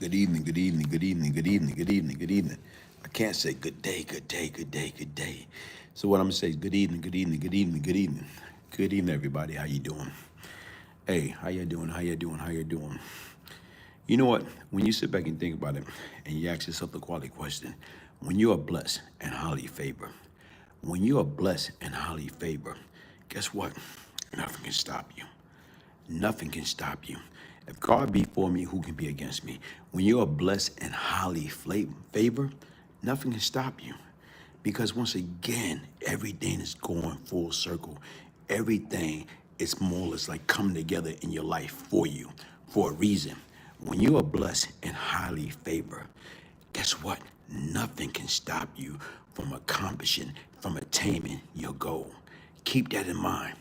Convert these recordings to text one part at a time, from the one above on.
Good evening, good evening, good evening, good evening, good evening, good evening. I can't say good day, good day, good day, good day. So what I'm gonna say is good evening, good evening, good evening, good evening. Good evening, everybody. How you doing? Hey, how you doing? How you doing? How you doing? You know what? When you sit back and think about it and you ask yourself the quality question, when you are blessed and highly favored, when you are blessed and highly favored, guess what? Nothing can stop you. Nothing can stop you. If God be for me, who can be against me? When you are blessed and highly favored, nothing can stop you. Because once again, everything is going full circle. Everything is more or less like coming together in your life for you, for a reason. When you are blessed and highly favored, guess what? Nothing can stop you from accomplishing, from attaining your goal. Keep that in mind.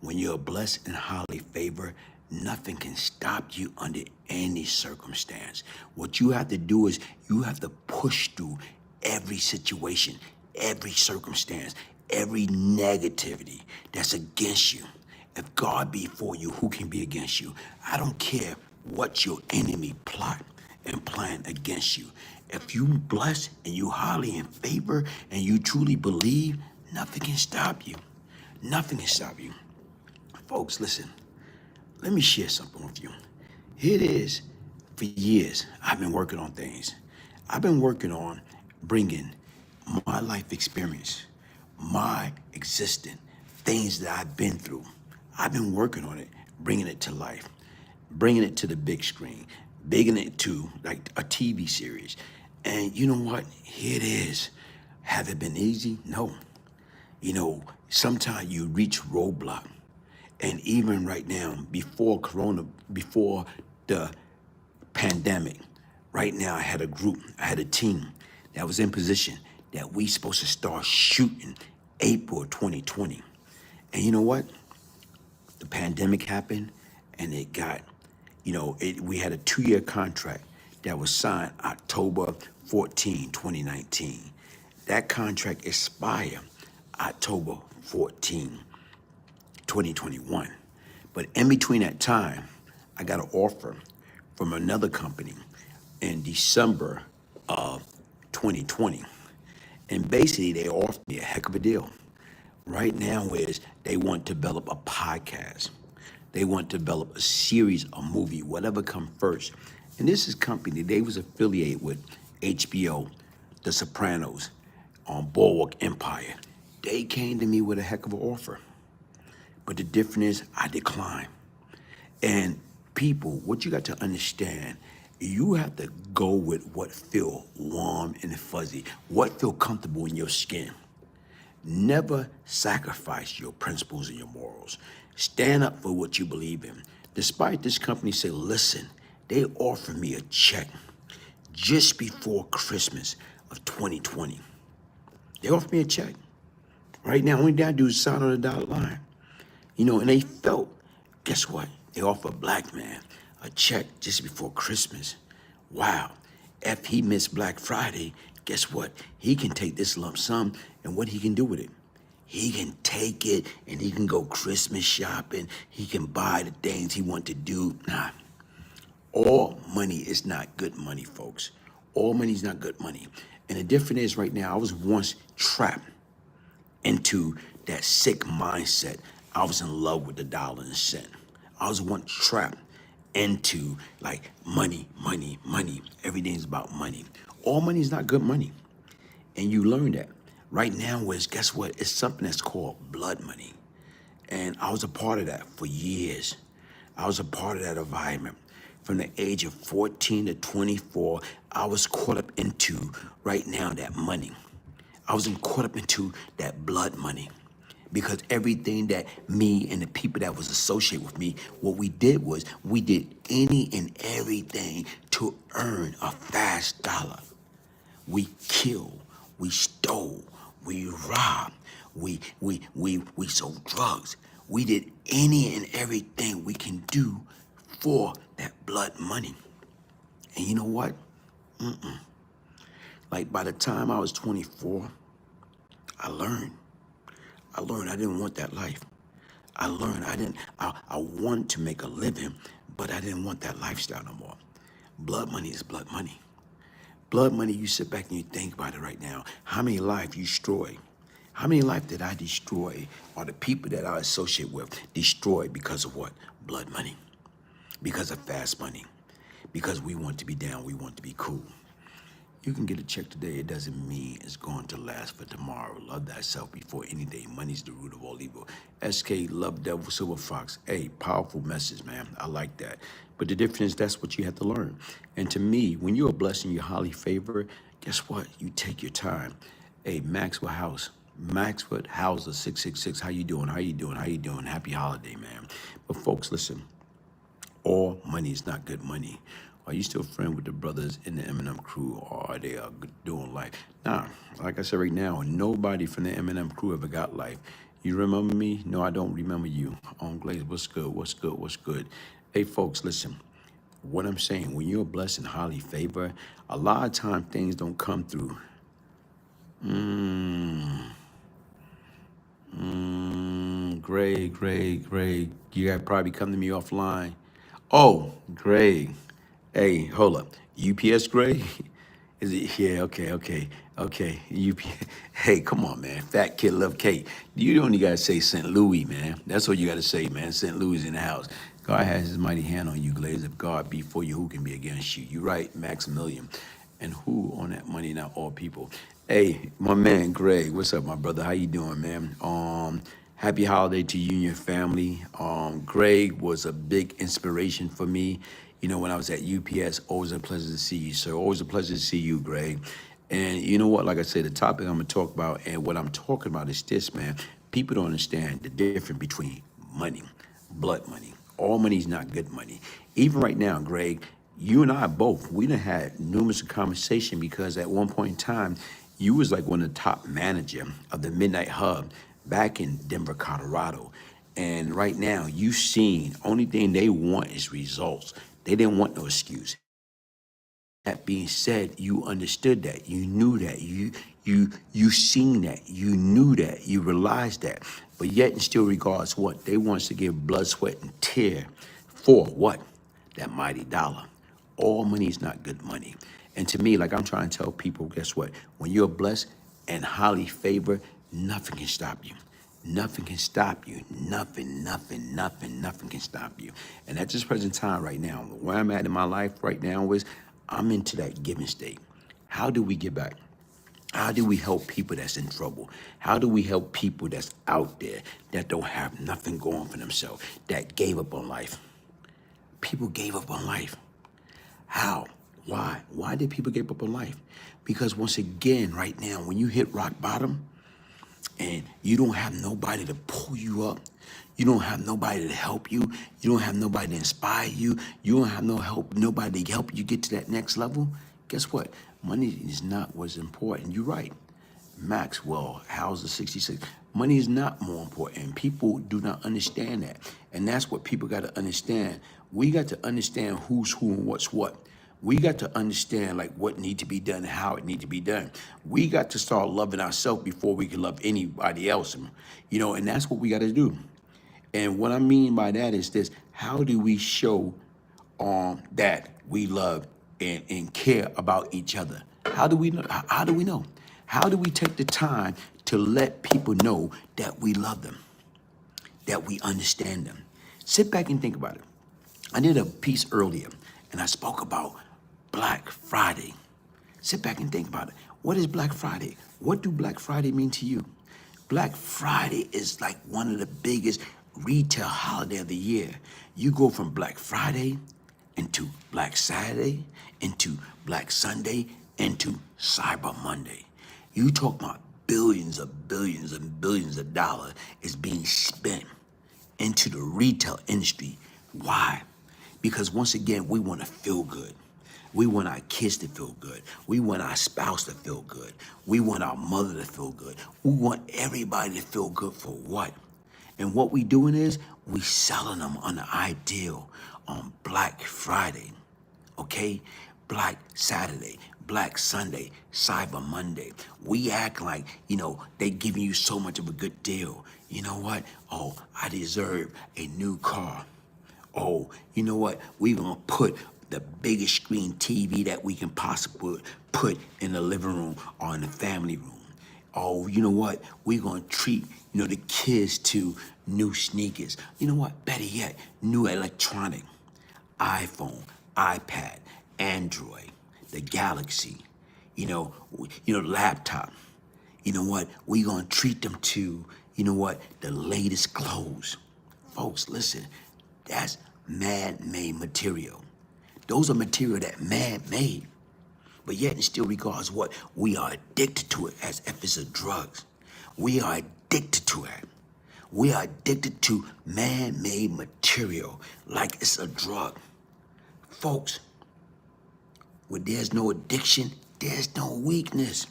When you're blessed and highly favored, nothing can stop you under any circumstance. What you have to do is you have to push through every situation, every circumstance, every negativity that's against you. If God be for you, who can be against you? I don't care what your enemy plot and plan against you. If you blessed and you highly in favor and you truly believe, nothing can stop you. Nothing can stop you. Folks, listen, let me share something with you. Here it is. For years, I've been working on things. I've been working on bringing my life experience, my existence, things that I've been through. I've been working on it, bringing it to life, bringing it to the big screen, bringing it to like a TV series. And you know what? Here it is. Have it been easy? No. Sometimes you reach roadblock. And even right now, before the pandemic, right now I had a team that was in position that we supposed to start shooting April 2020. And you know what? The pandemic happened and it got, we had a 2-year contract that was signed October 14, 2019. That contract expired October 14, 2021. But in between that time, I got an offer from another company in December of 2020. And basically, they offered me a heck of a deal. Right now is they want to develop a podcast. They want to develop a series, a movie, whatever come first. And this is company, they was affiliated with HBO, The Sopranos, on Boardwalk Empire. They came to me with a heck of an offer. But the difference is I decline. And people, what you got to understand, you have to go with what feel warm and fuzzy, what feel comfortable in your skin. Never sacrifice your principles and your morals. Stand up for what you believe in. Despite this company say, listen, they offered me a check just before Christmas of 2020. They offered me a check. Right now, only thing I do is sign on the dotted line. And they felt, guess what? They offer a black man a check just before Christmas. Wow. If he missed Black Friday, guess what? He can take this lump sum and what he can do with it. He can take it and he can go Christmas shopping. He can buy the things he want to do. Nah, all money is not good money, folks. All money is not good money. And the difference is right now, I was once trapped into that sick mindset. I was in love with the dollar and cent. I was once trapped into like money, money, money. Everything's about money. All money is not good money. And you learn that. Right now is, guess what? It's something that's called blood money. And I was a part of that for years. I was a part of that environment. From the age of 14 to 24, I was caught up into right now that money. I was caught up into that blood money. Because everything that me and the people that was associated with me, what we did was we did any and everything to earn a fast dollar. We killed, we stole, we robbed, we sold drugs. We did any and everything we can do for that blood money. And you know what? Like by the time I was 24, I learned I didn't want that life. I learned I wanted to make a living, but I didn't want that lifestyle no more. Blood money is blood money. Blood money, you sit back and you think about it right now. How many lives you destroy? How many lives did I destroy, or the people that I associate with destroy because of what? Blood money. Because of fast money. Because we want to be down, we want to be cool. You can get a check today. It doesn't mean it's going to last for tomorrow. Love thyself before any day. Money's the root of all evil. SK, love devil, silver fox. Hey, powerful message, man. I like that. But the difference is that's what you have to learn. And to me, when you're a blessing, you're highly favored, guess what? You take your time. Hey, Maxwell House. Maxwell House, 666. How you doing? How you doing? How you doing? Happy holiday, man. But folks, listen. All money is not good money. Are you still friends with the brothers in the Eminem crew, or are they doing life? Nah, like I said right now, nobody from the Eminem crew ever got life. You remember me? No, I don't remember you. Glaze, what's good? What's good? What's good? Hey, folks, listen. What I'm saying, when you're blessed and highly favored, a lot of time things don't come through. Greg. You gotta probably come to me offline. Oh, Greg. Hey, hold up. UPS Greg? Is it? Yeah, okay. UPS. Hey, come on, man. Fat kid love cake. You only gotta say St. Louis, man. That's what you gotta say, man. St. Louis in the house. God has his mighty hand on you, Glaze. If God be for you, who can be against you? You right, Maximilian. And who on that money, not all people. Hey, my man Greg, what's up, my brother? How you doing, man? Happy holiday to you and your family. Greg was a big inspiration for me. You know, when I was at UPS, always a pleasure to see you, sir. Always a pleasure to see you, Greg. And you know what? Like I said, the topic I'm gonna talk about, and what I'm talking about is this, man. People don't understand the difference between money, blood money. All money is not good money. Even right now, Greg, you and I both, we done had numerous conversation because at one point in time, you was like one of the top manager of the Midnight Hub back in Denver, Colorado. And right now, you seen, only thing they want is results. They didn't want no excuse. That being said, you understood that, you knew that, you seen that, you knew that, you realized that. But yet and still regards what? They want us to give blood, sweat, and tear for what? That mighty dollar. All money is not good money. And to me, like I'm trying to tell people, guess what? When you're blessed and highly favored, nothing can stop you. Nothing can stop you. Nothing can stop you. And at this present time right now, where I'm at in my life right now is I'm into that giving state. How do we get back? How do we help people that's in trouble? How do we help people that's out there that don't have nothing going for themselves, that gave up on life? People gave up on life. How? Why? Why did people give up on life? Because once again, right now, when you hit rock bottom, and you don't have nobody to pull you up, you don't have nobody to help you, you don't have nobody to inspire you, you don't have nobody to help you get to that next level, guess what? Money is not what's important. You're right. Maxwell, how's the 66? Money is not more important. People do not understand that. And that's what people got to understand. We got to understand who's who and what's what. We got to understand like what need to be done, how it need to be done. We got to start loving ourselves before we can love anybody else. You know, and that's what we got to do. And what I mean by that is this: how do we show that we love and care about each other? How do we know? How do we know? How do we take the time to let people know that we love them, that we understand them? Sit back and think about it. I did a piece earlier, and I spoke about Black Friday. Sit back and think about it. What is Black Friday? What do Black Friday mean to you? Black Friday is like one of the biggest retail holiday of the year. You go from Black Friday into Black Saturday, into Black Sunday, into Cyber Monday. You talk about billions and billions of dollars is being spent into the retail industry. Why? Because once again, we want to feel good. We want our kids to feel good. We want our spouse to feel good. We want our mother to feel good. We want everybody to feel good for what? And what we doing is we selling them on the ideal on Black Friday, okay? Black Saturday, Black Sunday, Cyber Monday. We act like, you know, they giving you so much of a good deal. You know what? Oh, I deserve a new car. Oh, you know what? We gonna put the biggest screen TV that we can possibly put in the living room or in the family room. Oh, you know what? We're gonna treat, the kids to new sneakers. You know what? Better yet, new electronic, iPhone, iPad, Android, the Galaxy, laptop. You know what? We're gonna treat them to, the latest clothes. Folks, listen, that's man-made material. Those are material that man made. But yet it still regards what we are addicted to it as if it's a drug. We are addicted to it. We are addicted to man-made material like it's a drug. Folks, where there's no addiction, there's no weakness.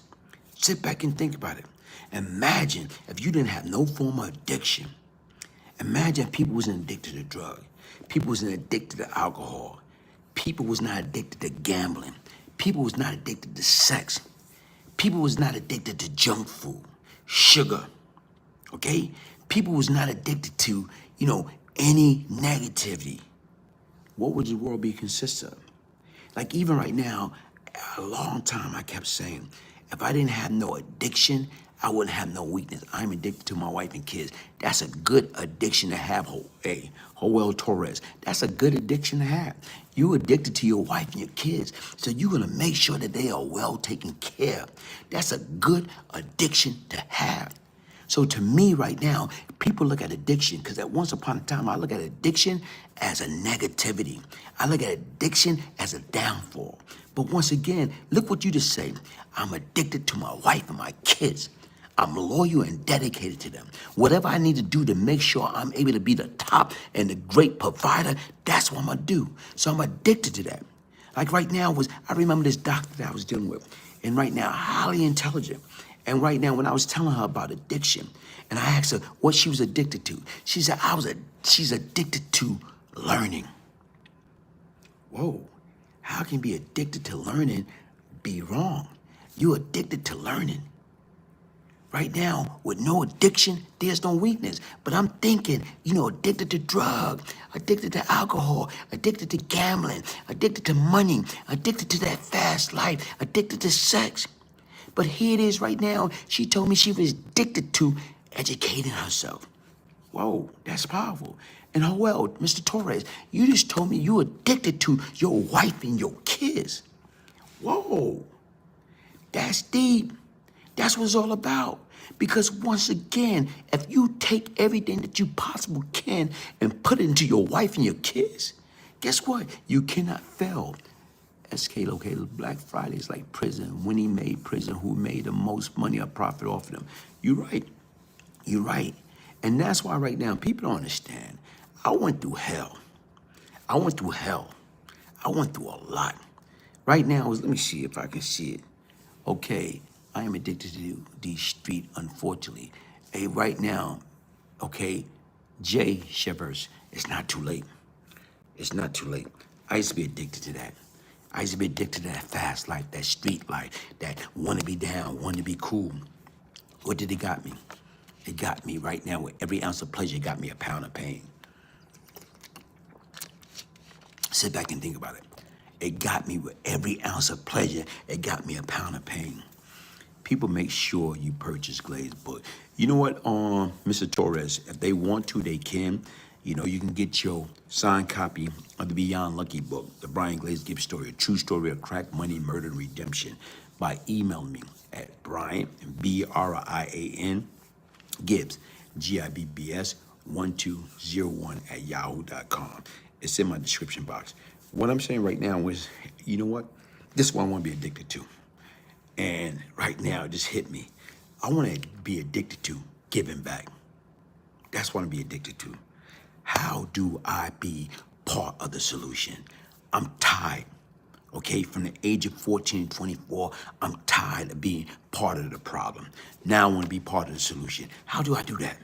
Sit back and think about it. Imagine if you didn't have no form of addiction. Imagine if people wasn't addicted to drugs. People wasn't addicted to alcohol. People was not addicted to gambling. People was not addicted to sex. People was not addicted to junk food, sugar, okay? People was not addicted to, any negativity. What would the world be consist of? Like even right now, a long time I kept saying, if I didn't have no addiction, I wouldn't have no weakness. I'm addicted to my wife and kids. That's a good addiction to have, Joel Torres. That's a good addiction to have. You're addicted to your wife and your kids, so you're gonna make sure that they are well taken care of. That's a good addiction to have. So to me right now, people look at addiction, because at once upon a time, I look at addiction as a negativity. I look at addiction as a downfall. But once again, look what you just said. I'm addicted to my wife and my kids. I'm loyal and dedicated to them. Whatever I need to do to make sure I'm able to be the top and the great provider, that's what I'm gonna do. So I'm addicted to that. Like right now I remember this doctor that I was dealing with, and right now, highly intelligent. And right now, when I was telling her about addiction, and I asked her what she was addicted to, she said she's addicted to learning. Whoa, how can be addicted to learning be wrong? You're addicted to learning. Right now, with no addiction, there's no weakness. But I'm thinking, addicted to drugs, addicted to alcohol, addicted to gambling, addicted to money, addicted to that fast life, addicted to sex. But here it is right now. She told me she was addicted to educating herself. Whoa, that's powerful. And Mr. Torres, you just told me you're addicted to your wife and your kids. Whoa, that's deep. That's what it's all about. Because once again, if you take everything that you possibly can and put it into your wife and your kids, guess what? You cannot fail. SK located Black Friday is like prison. When he made prison, who made the most money or profit off of them? You're right. You're right. And that's why right now people don't understand. I went through hell. I went through hell. I went through a lot. Right now, let me see if I can see it. Okay, I am addicted to these streets, unfortunately. Hey, right now, okay, Jay Shivers, it's not too late. It's not too late. I used to be addicted to that. I used to be addicted to that fast life, that street life, that want to be down, want to be cool. What did it got me? It got me right now with every ounce of pleasure, it got me a pound of pain. Sit back and think about it. It got me with every ounce of pleasure, it got me a pound of pain. People, make sure you purchase Glaze book. You know what, Mr. Torres, if they want to, they can. You can get your signed copy of the Beyond Lucky book, the Brian Glaze Gibbs story, a true story of crack, money, murder, and redemption, by emailing me at Brian, Brian, Gibbs, Gibbs, 1201 at yahoo.com. It's in my description box. What I'm saying right now is, you know what? This is what I want to be addicted to. And right now, it just hit me. I want to be addicted to giving back. That's what I want to be addicted to. How do I be part of the solution? I'm tired, okay? From the age of 14 to 24, I'm tired of being part of the problem. Now I want to be part of the solution. How do I do that?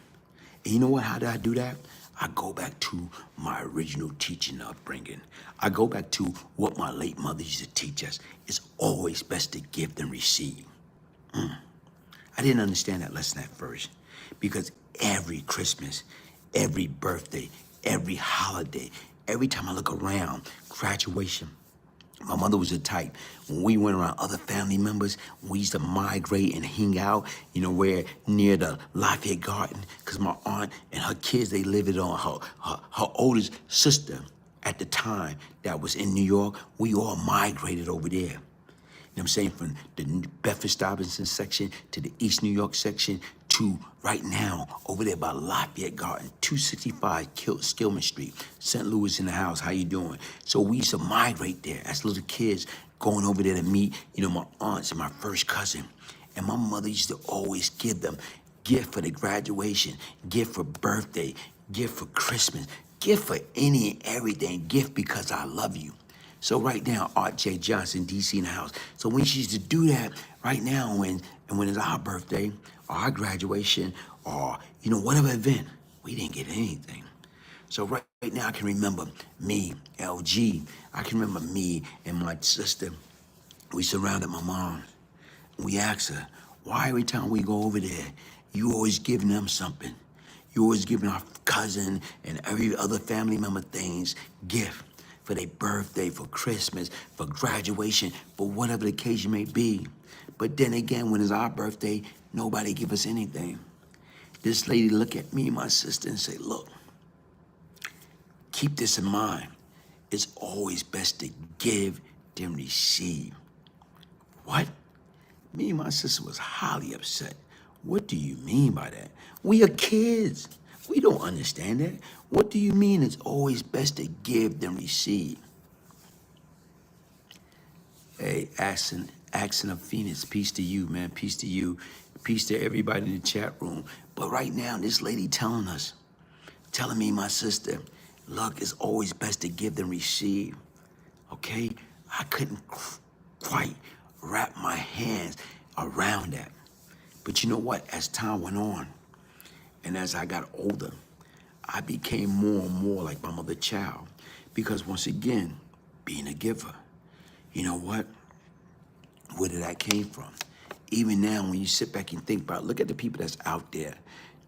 And you know what? How do I do that? I go back to my original teaching upbringing. I go back to what my late mother used to teach us. It's always best to give than receive. I didn't understand that lesson at first, because every Christmas, every birthday, every holiday, every time I look around, graduation, My mother was the type, when we went around other family members, we used to migrate and hang out, where near the Lafayette Garden, because my aunt and her kids, they lived on her oldest sister at the time that was in New York. We all migrated over there. You know what I'm saying? From the Bedford-Stuyvesant section to the East New York section to right now over there by Lafayette Garden, 265 Skillman Street, St. Louis in the house. How you doing? So we used to migrate there as little kids, going over there to meet, my aunts and my first cousin. And my mother used to always give them gift for the graduation, gift for birthday, gift for Christmas, gift for any and everything, gift because I love you. So right now, Art J. Johnson, DC in the house. So when she used to do that, right now, when it's our birthday, or our graduation, or, whatever event, we didn't get anything. So right now, I can remember me, LG. I can remember me and my sister. We surrounded my mom. We asked her, why every time we go over there, you always giving them something? You always giving our cousin and every other family member things, gift for their birthday, for Christmas, for graduation, for whatever the occasion may be. But then again, when it's our birthday, nobody give us anything. This lady look at me and my sister and say, look, keep this in mind. It's always best to give than receive. What? Me and my sister was highly upset. What do you mean by that? We are kids. We don't understand that. What do you mean it's always best to give than receive? Hey, Accent of Phoenix, peace to you, man. Peace to you. Peace to everybody in the chat room. But right now, this lady telling me, my sister, look, it's always best to give than receive. Okay? I couldn't quite wrap my hands around that. But you know what? As time went on, and as I got older, I became more and more like my mother child. Because once again, being a giver, you know what? Where did that came from? Even now, when you sit back and think about it, look at the people that's out there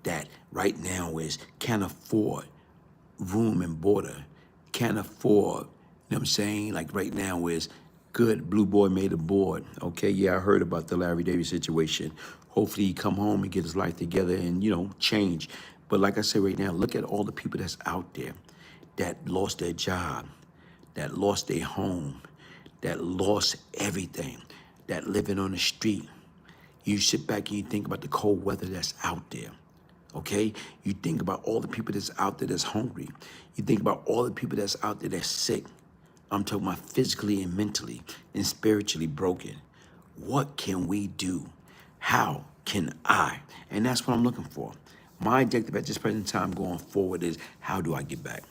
that right now can't afford room and border, can't afford, what I'm saying? Like right now is good, Blue Boy made a board. Okay, yeah, I heard about the Larry Davis situation. Hopefully he come home and get his life together and, change. But like I said right now, look at all the people that's out there that lost their job, that lost their home, that lost everything, that living on the street. You sit back and you think about the cold weather that's out there, okay? You think about all the people that's out there that's hungry. You think about all the people that's out there that's sick. I'm talking about physically and mentally and spiritually broken. What can we do? How can I? And that's what I'm looking for. My objective at this present time going forward is, how do I get back?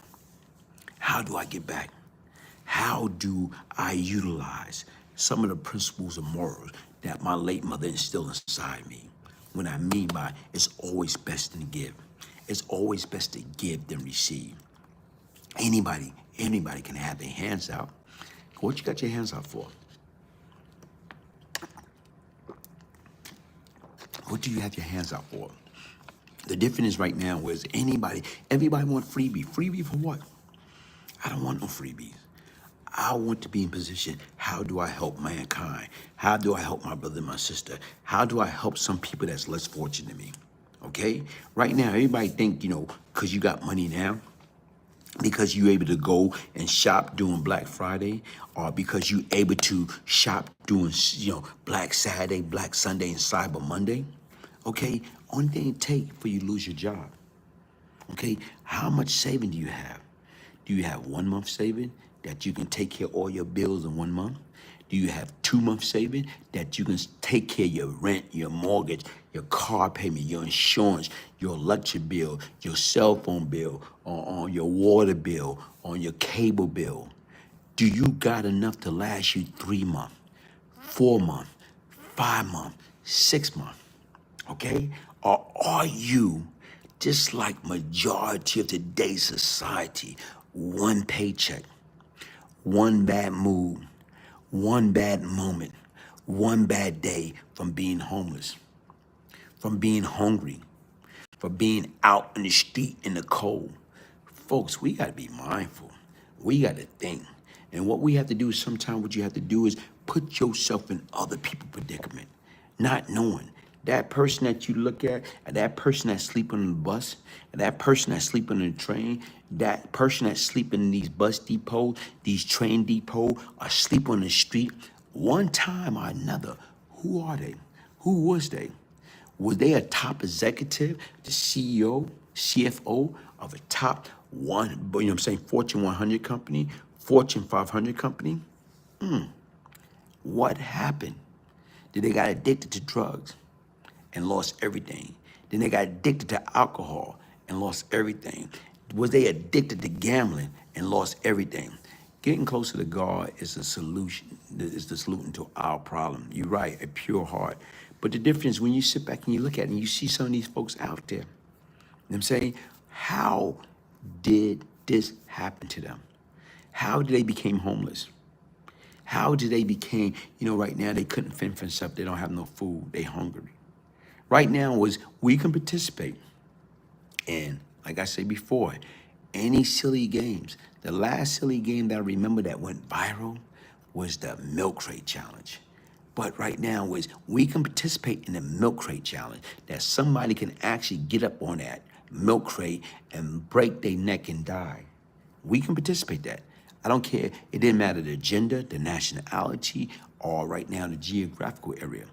How do I get back? How do I utilize some of the principles and morals that my late mother instilled inside me? What I mean by it's always best to give. It's always best to give than receive. Anybody can have their hands out. What you got your hands out for? What do you have your hands out for? The difference right now is everybody want freebie. Freebie for what? I don't want no freebies. I want to be in position. How do I help mankind? How do I help my brother and my sister? How do I help some people that's less fortunate than me? Okay? Right now, everybody think, because you got money now, because you're able to go and shop during Black Friday, or because you're able to shop during, Black Saturday, Black Sunday, and Cyber Monday. Okay? Only thing it take for you to lose your job. Okay? How much saving do you have? Do you have 1 month saving that you can take care of all your bills in 1 month? Do you have 2 months saving that you can take care of your rent, your mortgage, your car payment, your insurance, your electric bill, your cell phone bill, on your water bill, on your cable bill? Do you got enough to last you 3 months, 4 months, 5 months, 6 months? Okay? Or are you just like majority of today's society, one paycheck, one bad mood, one bad moment, one bad day from being homeless, from being hungry, from being out in the street in the cold? Folks, we got to be mindful. We got to think. And what we have to do is sometimes what you have to do is put yourself in other people's predicament, not knowing. That person that you look at, and that person that's sleeping on the bus, and that person that's sleeping on the train, that person that's sleeping in these bus depots, these train depots, or sleep on the street, one time or another, who are they? Who was they? Was they a top executive, the CEO, CFO of a top one, you know what I'm saying, Fortune 100 company, Fortune 500 company? What happened? Did they got addicted to drugs and lost everything? Then they got addicted to alcohol and lost everything. Was they addicted to gambling and lost everything? Getting closer to God is the solution, is the solution to our problem. You're right, a pure heart. But the difference when you sit back and you look at it and you see some of these folks out there, you know what I'm saying? How did this happen to them? How did they become homeless? How did they become, right now they couldn't fend for themselves. They don't have no food. They hungry. Right now is we can participate in, like I said before, any silly games. The last silly game that I remember that went viral was the milk crate challenge. But right now is we can participate in the milk crate challenge, that somebody can actually get up on that milk crate and break their neck and die. We can participate that. I don't care. It didn't matter the gender, the nationality, or right now the geographical area.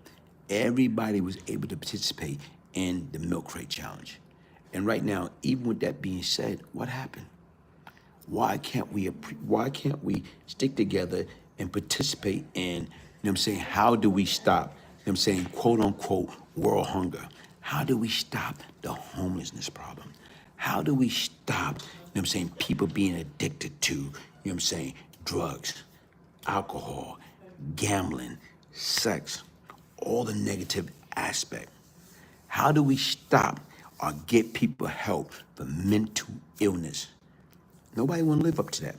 Everybody was able to participate in the milk crate challenge. And right now, even with that being said, what happened? Why can't we stick together and participate in, how do we stop, quote unquote, world hunger? How do we stop the homelessness problem? How do we stop, people being addicted to, drugs, alcohol, gambling, sex, all the negative aspect? How do we stop or get people help for mental illness? Nobody want to live up to that.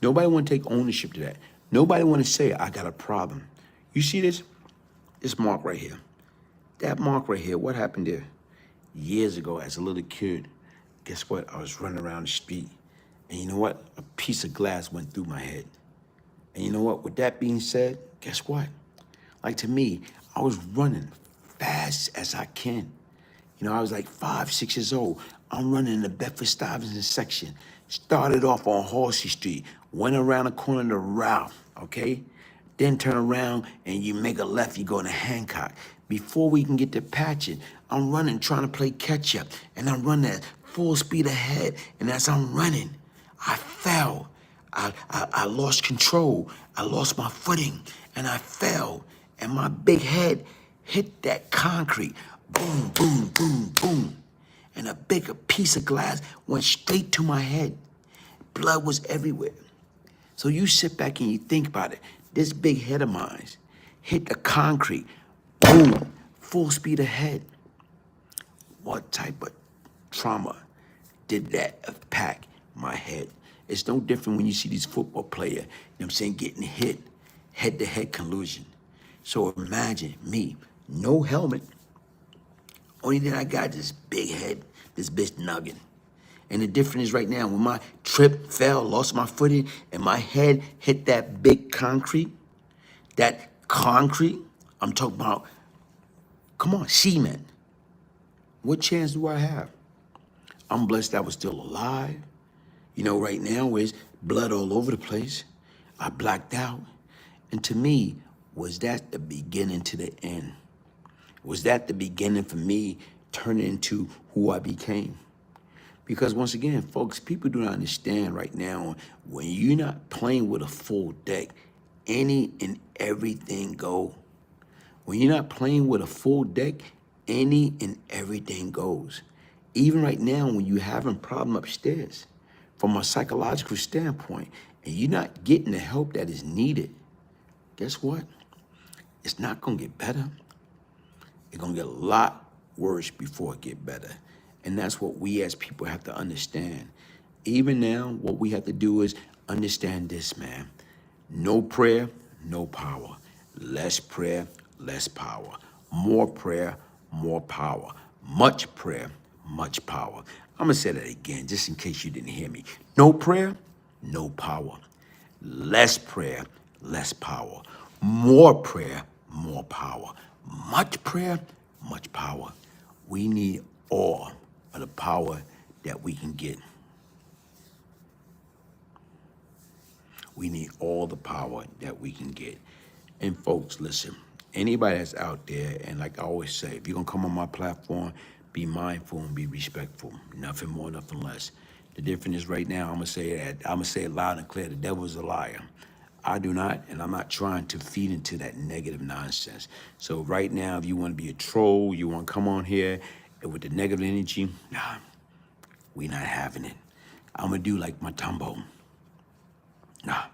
Nobody want to take ownership to that. Nobody want to say, I got a problem. You see this? This mark right here. That mark right here, what happened there? Years ago, as a little kid, guess what? I was running around the street, and you know what? A piece of glass went through my head. And you know what? With that being said, guess what? Like, to me, I was running fast as I can. I was like 5, 6 years old. I'm running in the Bedford-Stuyvesant section. Started off on Horsey Street, went around the corner to Ralph, okay? Then turn around and you make a left, you go to Hancock. Before we can get to Patchen, I'm running, trying to play catch up. And I'm running at full speed ahead. And as I'm running, I fell. I lost control. I lost my footing and I fell. And my big head hit that concrete. Boom, boom, boom, boom. And a bigger piece of glass went straight to my head. Blood was everywhere. So you sit back and you think about it. This big head of mine hit the concrete. Boom, full speed ahead. What type of trauma did that impact my head? It's no different when you see these football players, getting hit, head-to-head collision. So imagine me, no helmet. Only thing I got is big head, this bitch nugging. And the difference is right now, when my trip fell, lost my footing, and my head hit that big concrete, I'm talking about, come on, cement. What chance do I have? I'm blessed I was still alive. Right now is blood all over the place. I blacked out. And to me, was that the beginning to the end? Was that the beginning for me turning into who I became? Because once again, folks, people do not understand right now, when you're not playing with a full deck, any and everything go. When you're not playing with a full deck, any and everything goes. Even right now, when you're having a problem upstairs, from a psychological standpoint, and you're not getting the help that is needed, guess what? It's not gonna get better. It's gonna get a lot worse before it get better. And that's what we as people have to understand. Even now, what we have to do is understand this, man. No prayer, no power. Less prayer, less power. More prayer, more power. Much prayer, much power. I'm gonna say that again, just in case you didn't hear me. No prayer, no power. Less prayer, less power. More prayer, more power. Much prayer, much power. We need all of the power that we can get. We need all the power that we can get. And folks, listen, anybody that's out there, and like I always say, if you're gonna come on my platform, be mindful and be respectful. Nothing more, nothing less. The difference is right now, I'm gonna say it loud and clear, the devil is a liar. I do not, and I'm not trying to feed into that negative nonsense. So right now, if you wanna be a troll, you wanna come on here and with the negative energy, nah, we not having it. I'm gonna do like my Tumbo. Nah,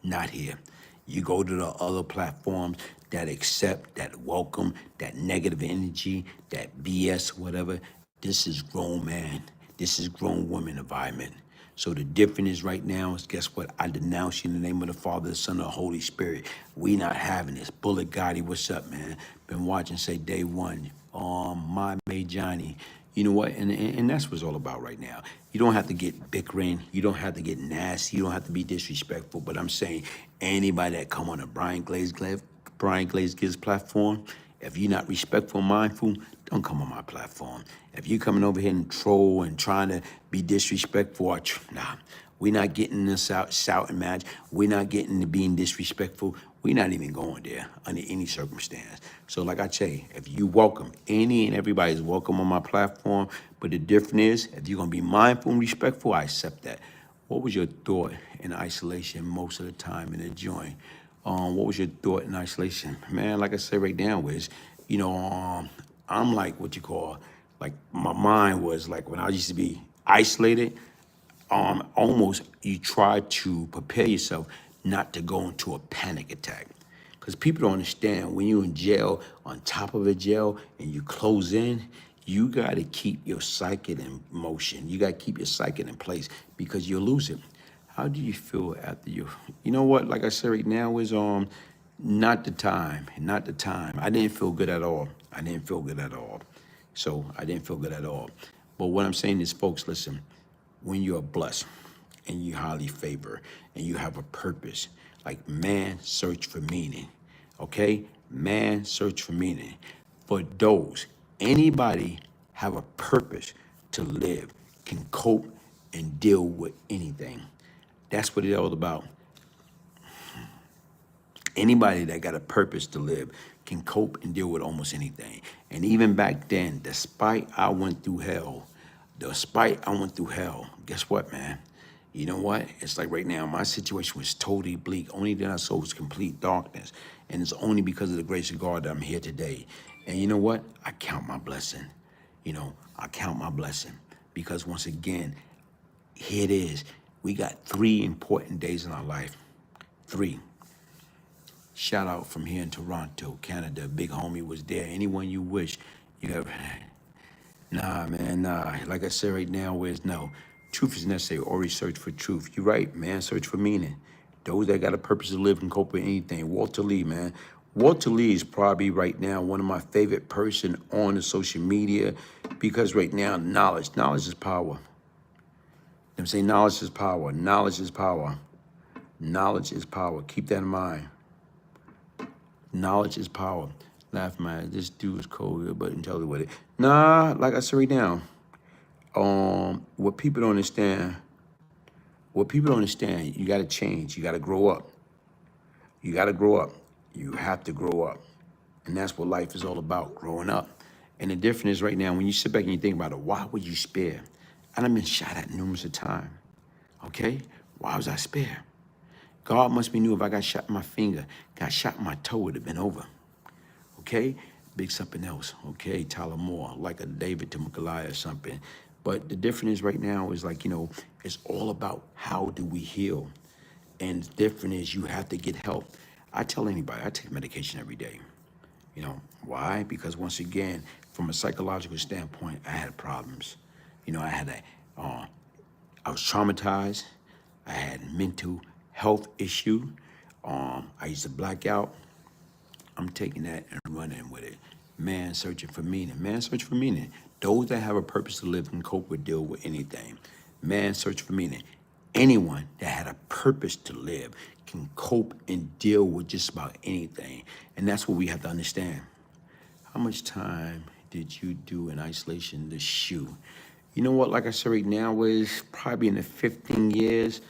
not here. You go to the other platforms that accept, that welcome, that negative energy, that BS, whatever. This is grown man. This is grown woman environment. So the difference is right now is, guess what? I denounce you in the name of the Father, the Son, and the Holy Spirit. We not having this. Bullet Gotti, what's up, man? Been watching, say, day one. My May Johnny. You know what? And that's what it's all about right now. You don't have to get bickering. You don't have to get nasty. You don't have to be disrespectful. But I'm saying anybody that come on a Brian Glaze Gibbs platform, if you're not respectful and mindful, don't come on my platform. If you're coming over here and troll and trying to be disrespectful, nah, we're not getting this out, shouting match. We're not getting to being disrespectful. We're not even going there under any circumstance. So like I say, if you welcome, any and everybody's welcome on my platform, but the difference is, if you're gonna be mindful and respectful, I accept that. What was your thought in isolation most of the time in the joint? What was your thought in isolation? Man, like I said right now, was, I'm like what you call, like my mind was like when I used to be isolated, almost you try to prepare yourself not to go into a panic attack. Because people don't understand, when you're in jail, on top of a jail, and you close in, you got to keep your psyche in motion. You got to keep your psyche in place because you'll lose it. How do you feel after you know what, like I said right now is not the time, not the time. I didn't feel good at all. I didn't feel good at all. So I didn't feel good at all. But what I'm saying is, folks, listen, when you're blessed and you highly favored and you have a purpose, like man search for meaning, okay? Man search for meaning. For those, anybody have a purpose to live, can cope and deal with anything. That's what it's all about. Anybody that got a purpose to live can cope and deal with almost anything. And even back then, despite I went through hell, guess what, man? You know what? It's like right now, my situation was totally bleak. Only thing I saw was complete darkness. And it's only because of the grace of God that I'm here today. And you know what? I count my blessing. I count my blessing. Because once again, here it is. We got 3 important days in our life. 3. Shout out from here in Toronto, Canada. Big homie was there. Anyone you wish, you have. Nah, man, nah. Like I said right now, where's no. Truth is necessary. Always search for truth. You're right, man. Search for meaning. Those that got a purpose to live can cope with anything. Walter Lee, man. Walter Lee is probably right now one of my favorite person on the social media because right now, knowledge is power. Them say knowledge is power. Knowledge is power. Knowledge is power. Keep that in mind. Knowledge is power. Laugh, man. This dude is cold, but intelligent with it. Nah, like I said right now, what people don't understand, you got to change. You got to grow up. You got to grow up. You have to grow up. And that's what life is all about, growing up. And the difference is right now, when you sit back and you think about it, why would you spare? I done been shot at numerous of times, okay? Why was I spare? God must be knew if I got shot in my finger, got shot in my toe, it would have been over, okay? Big something else, okay? Tyler Moore, like a David to Goliath or something. But the difference is right now is like, it's all about how do we heal? And the difference is you have to get help. I tell anybody, I take medication every day. Why? Because once again, from a psychological standpoint, I had problems. I was traumatized. I had mental health issue. I used to black out. I'm taking that and running with it. Man searching for meaning. Man search for meaning. Those that have a purpose to live can cope with, deal with anything. Man search for meaning. Anyone that had a purpose to live can cope and deal with just about anything. And that's what we have to understand. How much time did you do in isolation this shoe? You know what, like I said, right now is probably in the 15 years,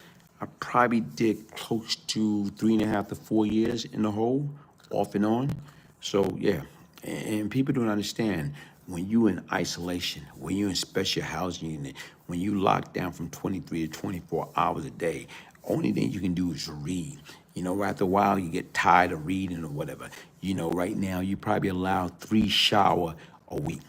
I probably did close to 3.5 to 4 years in the hole, off and on. So yeah, and people don't understand when you in isolation, when you in special housing unit, when you locked down from 23 to 24 hours a day, only thing you can do is read. You know, after a while, you get tired of reading or whatever. You know, right now, you probably allow 3 shower a week.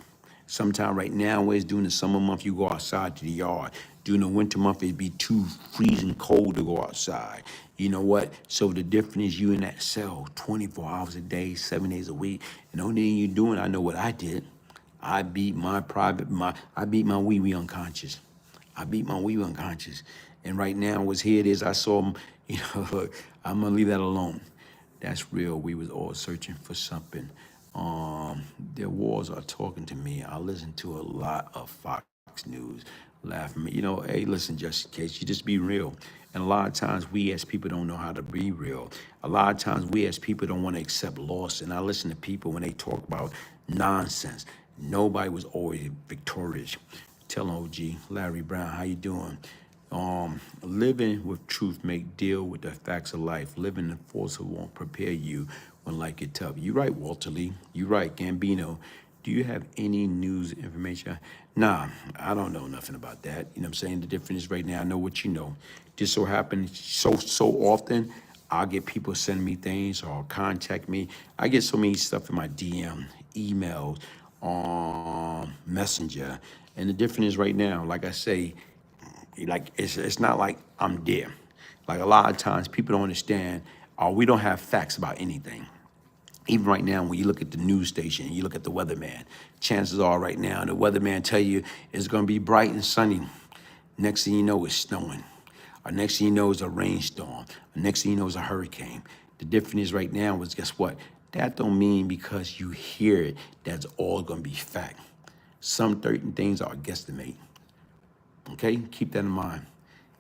Sometime right now, it's during the summer month, you go outside to the yard. During the winter month, it'd be too freezing cold to go outside. You know what? So the difference is you in that cell 24 hours a day, 7 days a week. And the only thing you're doing, I know what I did. I beat my wee wee unconscious. I beat my wee wee unconscious. And right now, what's here it is, I saw him, you know, I'm gonna leave that alone. That's real. We was all searching for something. Their walls are talking to me. I listen to a lot of Fox News, laughing. You know, hey, listen, just in case, you just be real. And a lot of times we as people don't know how to be real. A lot of times we as people don't want to accept loss. And I listen to people when they talk about nonsense. Nobody was always victorious. Tell OG, Larry Brown, how you doing? Living with truth make deal with the facts of life. Living in force won't prepare you when life get tough. You right, Walter Lee. You right, Gambino. Do you have any news information? Nah, I don't know nothing about that. You know what I'm saying? The difference is right now, I know what you know. Just so happens so often, I'll get people sending me things or contact me. I get so many stuff in my DM, emails, Messenger. And the difference is right now, like I say, like it's not like I'm there. Like a lot of times people don't understand, we don't have facts about anything. Even right now, when you look at the news station, you look at the weatherman, chances are right now, the weatherman tell you it's gonna be bright and sunny. Next thing you know, it's snowing. Or next thing you know is a rainstorm. Or next thing you know is a hurricane. The difference is right now is, guess what? That don't mean because you hear it, that's all gonna be fact. Some certain things are a guesstimate. Okay, keep that in mind.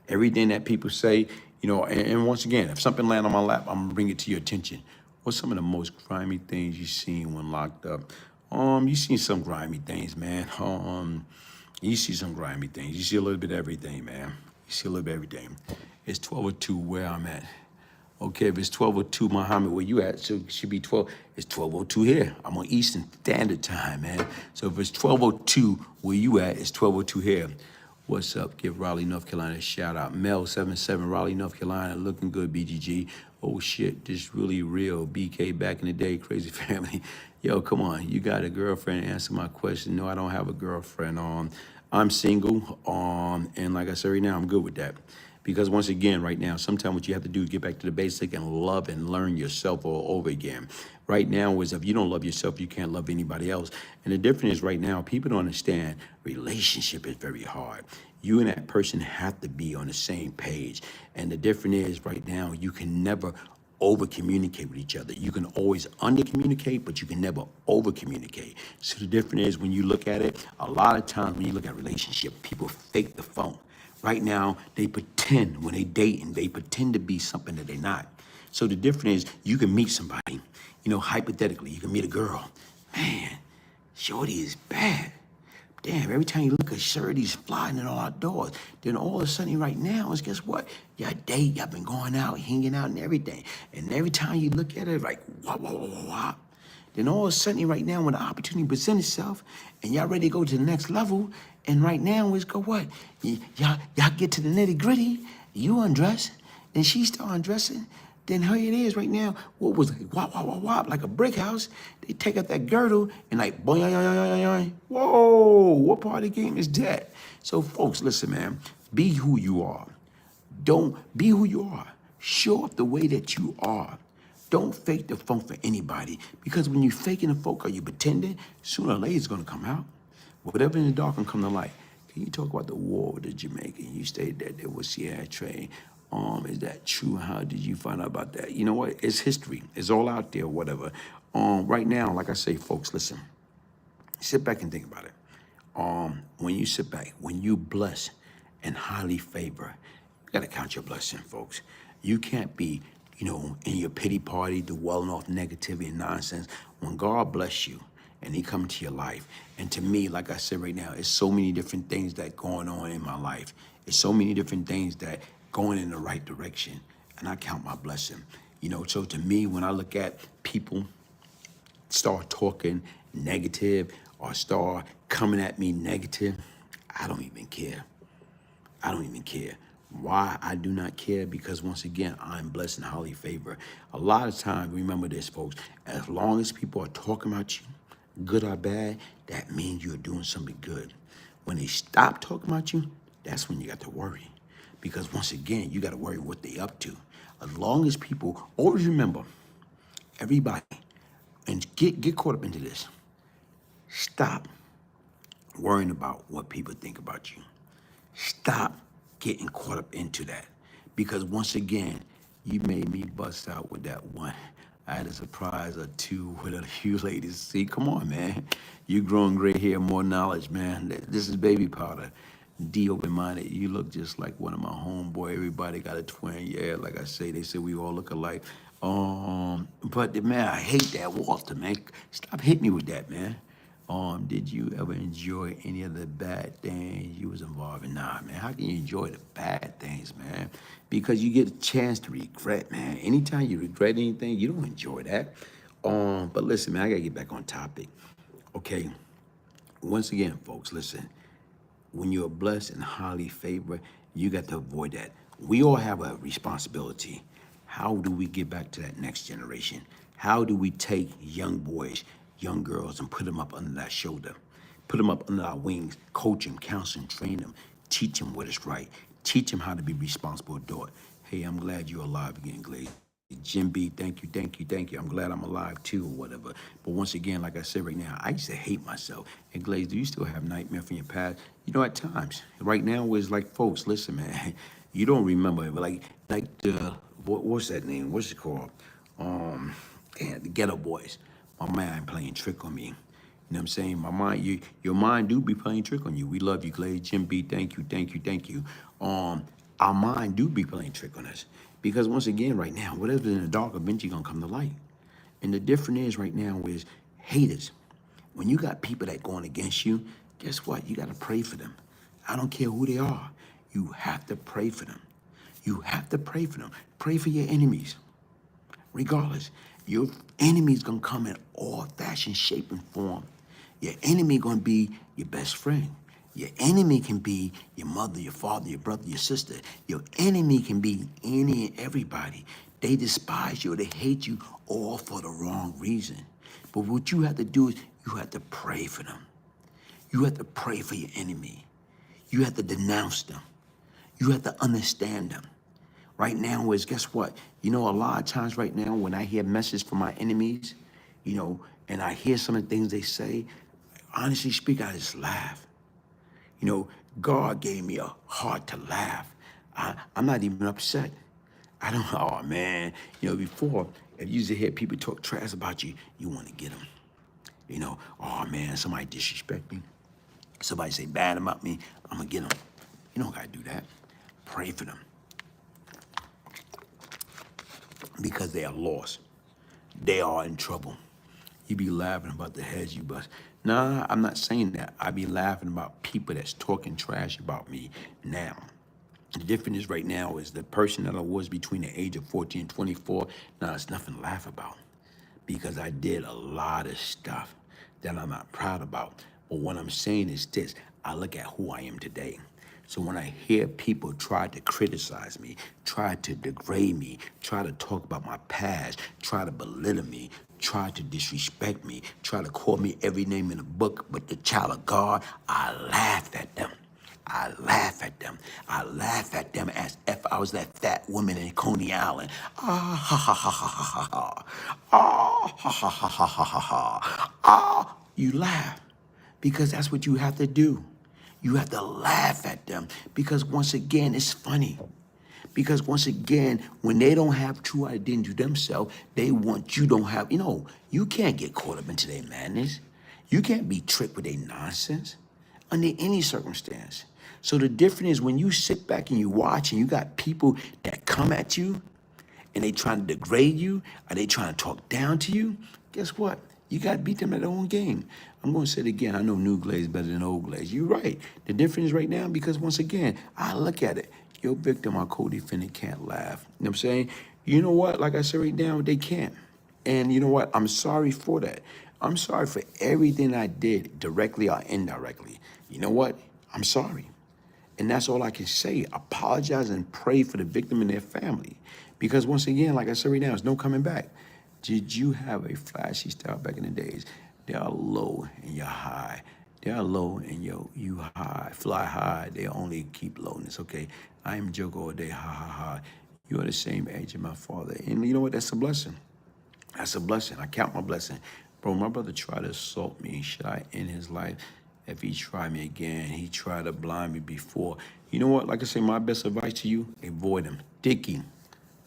Everything that people say, you know, and once again, if something land on my lap, I'm gonna bring it to your attention. What's some of the most grimy things you seen when locked up? You seen some grimy things, man. You see some grimy things. You see a little bit of everything, man. You see a little bit of everything. It's 12:02 where I'm at. Okay, if it's 12:02, Muhammad, where you at? So it should be 12. It's 12:02 here. I'm on Eastern Standard Time, man. So if it's 12:02 where you at, it's 12:02 here. What's up? Give Raleigh, North Carolina a shout out. Mel77, Raleigh, North Carolina, looking good, BGG. Oh shit, this really real. BK back in the day, crazy family. Yo, come on, you got a girlfriend? Answer my question. No, I don't have a girlfriend. I'm single. And like I said right now, I'm good with that. Because once again, right now, sometimes what you have to do is get back to the basic and love and learn yourself all over again. Right now is if you don't love yourself, you can't love anybody else. And the difference is right now, people don't understand relationship is very hard. You and that person have to be on the same page. And the difference is right now, you can never over communicate with each other. You can always under communicate, but you can never over communicate. So the difference is when you look at it, a lot of times when you look at relationship, people fake the phone. Right now, they pretend when they dating, they pretend to be something that they're not. So the difference is you can meet somebody, you know, hypothetically, you can meet a girl. Man, shorty is bad. Damn, every time you look at Shorty's flying in all outdoors. Then all of a sudden right now is, guess what? Y'all date, y'all been going out, hanging out and everything. And every time you look at it, like, wah, wah, wah, wah, wah. Then all of a sudden right now when the opportunity presents itself and y'all ready to go to the next level, and right now is go what? Y'all get to the nitty gritty, you undress, and she start undressing, then here it is right now, what was it? Wop, wop, wop, wop, like a brick house. They take out that girdle and like, boing, yoing, yoing, yoing. Whoa, what part of the game is that? So folks, listen, man, be who you are. Don't be who you are. Show up the way that you are. Don't fake the funk for anybody, because when you faking the funk or you pretending, sooner or later it's gonna come out. Whatever in the dark can come to light. Can you talk about the war with the Jamaican? You stated that there was Sierra trade. Is that true? How did you find out about that? You know what? It's history. It's all out there, whatever. Right now, like I say, folks, listen. Sit back and think about it. When you sit back, when you bless and highly favor, you Gotta count your blessing, folks. You can't be, in your pity party, dwelling off negativity and nonsense. When God bless you and he come into your life, and to me, like I said right now, it's so many different things that going on in my life. It's so many different things that going in the right direction. And I count my blessing. So to me, when I look at people start talking negative or start coming at me negative, I don't even care. I don't even care. Why I do not care? Because once again, I'm blessed and highly favored. A lot of times, remember this, folks, as long as people are talking about you, good or bad, that means you're doing something good. When they stop talking about you, that's when you got to worry. Because once again, you got to worry what they up to. As long as people, always remember, everybody, and get caught up into this. Stop worrying about what people think about you. Stop getting caught up into that. Because once again, you made me bust out with that one. I had a surprise or two with a few ladies. See, come on, man. You growing gray hair, more knowledge, man. This is baby powder. D open-minded. You look just like one of my homeboy. Everybody got a twin. Yeah, like I say, they say we all look alike. But man, I hate that Walter, man. Stop hitting me with that, man. Did you ever enjoy any of the bad things you was involved in? Nah, man, how can you enjoy the bad things, man? Because you get a chance to regret, man. Anytime you regret anything, you don't enjoy that. But listen, man, I gotta get back on topic. Okay, once again, folks, listen. When you're blessed and highly favored, you got to avoid that. We all have a responsibility. How do we get back to that next generation? How do we take young boys, young girls, and put them up under that shoulder? Put them up under our wings, coach them, counsel them, train them, teach them what is right, teach them how to be responsible adult. Hey, I'm glad you're alive again, Glaze. Jim B, thank you, thank you, thank you. I'm glad I'm alive too, or whatever. But once again, like I said right now, I used to hate myself. And Glaze, do you still have nightmare from your past? At times. Right now, it's like, folks, listen, man, you don't remember it, but like the, what's that name? What's it called? The Ghetto Boys. My mind playing trick on me. You know what I'm saying? My mind, your mind do be playing trick on you. We love you, Glaze. Jim B, thank you, thank you, thank you. Our mind do be playing trick on us. Because once again, right now, whatever's in the dark eventually gonna come to light. And the difference is right now is haters. When you got people that going against you, guess what? You gotta pray for them. I don't care who they are. You have to pray for them. You have to pray for them. Pray for your enemies. Regardless, your enemy's gonna come in all fashion, shape, and form. Your enemy gonna be your best friend. Your enemy can be your mother, your father, your brother, your sister. Your enemy can be any and everybody. They despise you or they hate you all for the wrong reason. But what you have to do is you have to pray for them. You have to pray for your enemy. You have to denounce them. You have to understand them. Right now is, guess what? A lot of times right now when I hear messages from my enemies, and I hear some of the things they say, honestly speaking, I just laugh. God gave me a heart to laugh. I'm not even upset. I don't, oh man. Before, if you used to hear people talk trash about you, you want to get them. Oh man, somebody disrespect me. Somebody say bad about me, I'm going to get them. You don't got to do that. Pray for them. Because they are lost. They are in trouble. You be laughing about the heads you bust. Nah, I'm not saying that. I be laughing about people that's talking trash about me now. The difference is right now is the person that I was between the age of 14 and 24, now it's nothing to laugh about. Because I did a lot of stuff that I'm not proud about. But what I'm saying is this, I look at who I am today. So when I hear people try to criticize me, try to degrade me, try to talk about my past, try to belittle me, try to disrespect me, try to call me every name in the book but the child of God, I laugh at them. I laugh at them. I laugh at them as if I was that fat woman in Coney Island. Ah, ha, ha, ha, ha, ha, ha. Ah, ha, ha, ha, ha, ha, ha, ha. Ah, you laugh because that's what you have to do. You have to laugh at them because once again, it's funny. Because once again, when they don't have true identity themselves, they want you don't have, you can't get caught up into their madness. You can't be tricked with their nonsense under any circumstance. So the difference is when you sit back and you watch and you got people that come at you and they trying to degrade you, or they trying to talk down to you, guess what? You got to beat them at their own game. I'm going to say it again. I know new glaze better than old glaze. You're right. The difference right now, because once again, I look at it. Your victim or co-defendant can't laugh. You know what I'm saying? You know what? Like I said right now, they can't. And you know what? I'm sorry for that. I'm sorry for everything I did, directly or indirectly. You know what? I'm sorry. And that's all I can say. Apologize and pray for the victim and their family. Because once again, like I said right now, there's no coming back. Did you have a flashy style back in the days? They are low and you're high. They are low and you high. Fly high. They only keep lowness. Okay. I am joke all day. Ha ha ha. You are the same age as my father. And you know what? That's a blessing. That's a blessing. I count my blessing. Bro, my brother tried to assault me. Should I end his life? If he tried me again, he tried to blind me before. You know what? Like I say, my best advice to you, avoid him. Dickie,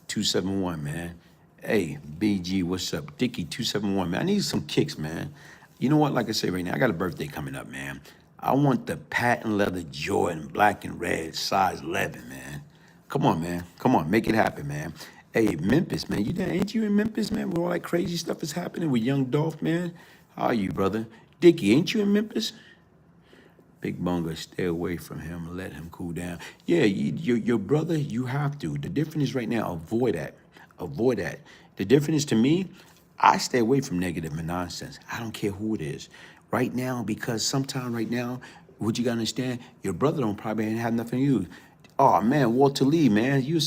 271, man. Hey, BG, what's up? Dickie, 271, man. I need some kicks, man. You know what? Like I say right now, I got a birthday coming up, man. I want the patent leather Jordan, black and red, size 11, man. Come on, man. Come on, make it happen, man. Hey, Memphis, man. You there? Ain't you in Memphis, man? Where all that crazy stuff is happening with Young Dolph, man? How are you, brother? Dickie, ain't you in Memphis? Big Bunga, stay away from him. Let him cool down. Yeah, your brother, you have to. The difference is right now, avoid that. Avoid that. The difference to me, I stay away from negative and nonsense. I don't care who it is. Right now, because sometime right now, what you got to understand, your brother don't probably ain't have nothing to use. Oh, man, Walter Lee, man, you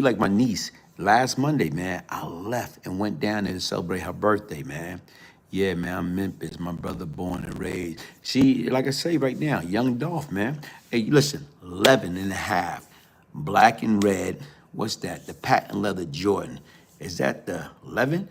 like my niece. Last Monday, man, I left and went down there to celebrate her birthday, man. Yeah, man, I'm Memphis, my brother born and raised. See, like I say right now, Young Dolph, man. Hey, listen, 11 and a half, black and red. What's that? The patent leather Jordan. Is that the 11?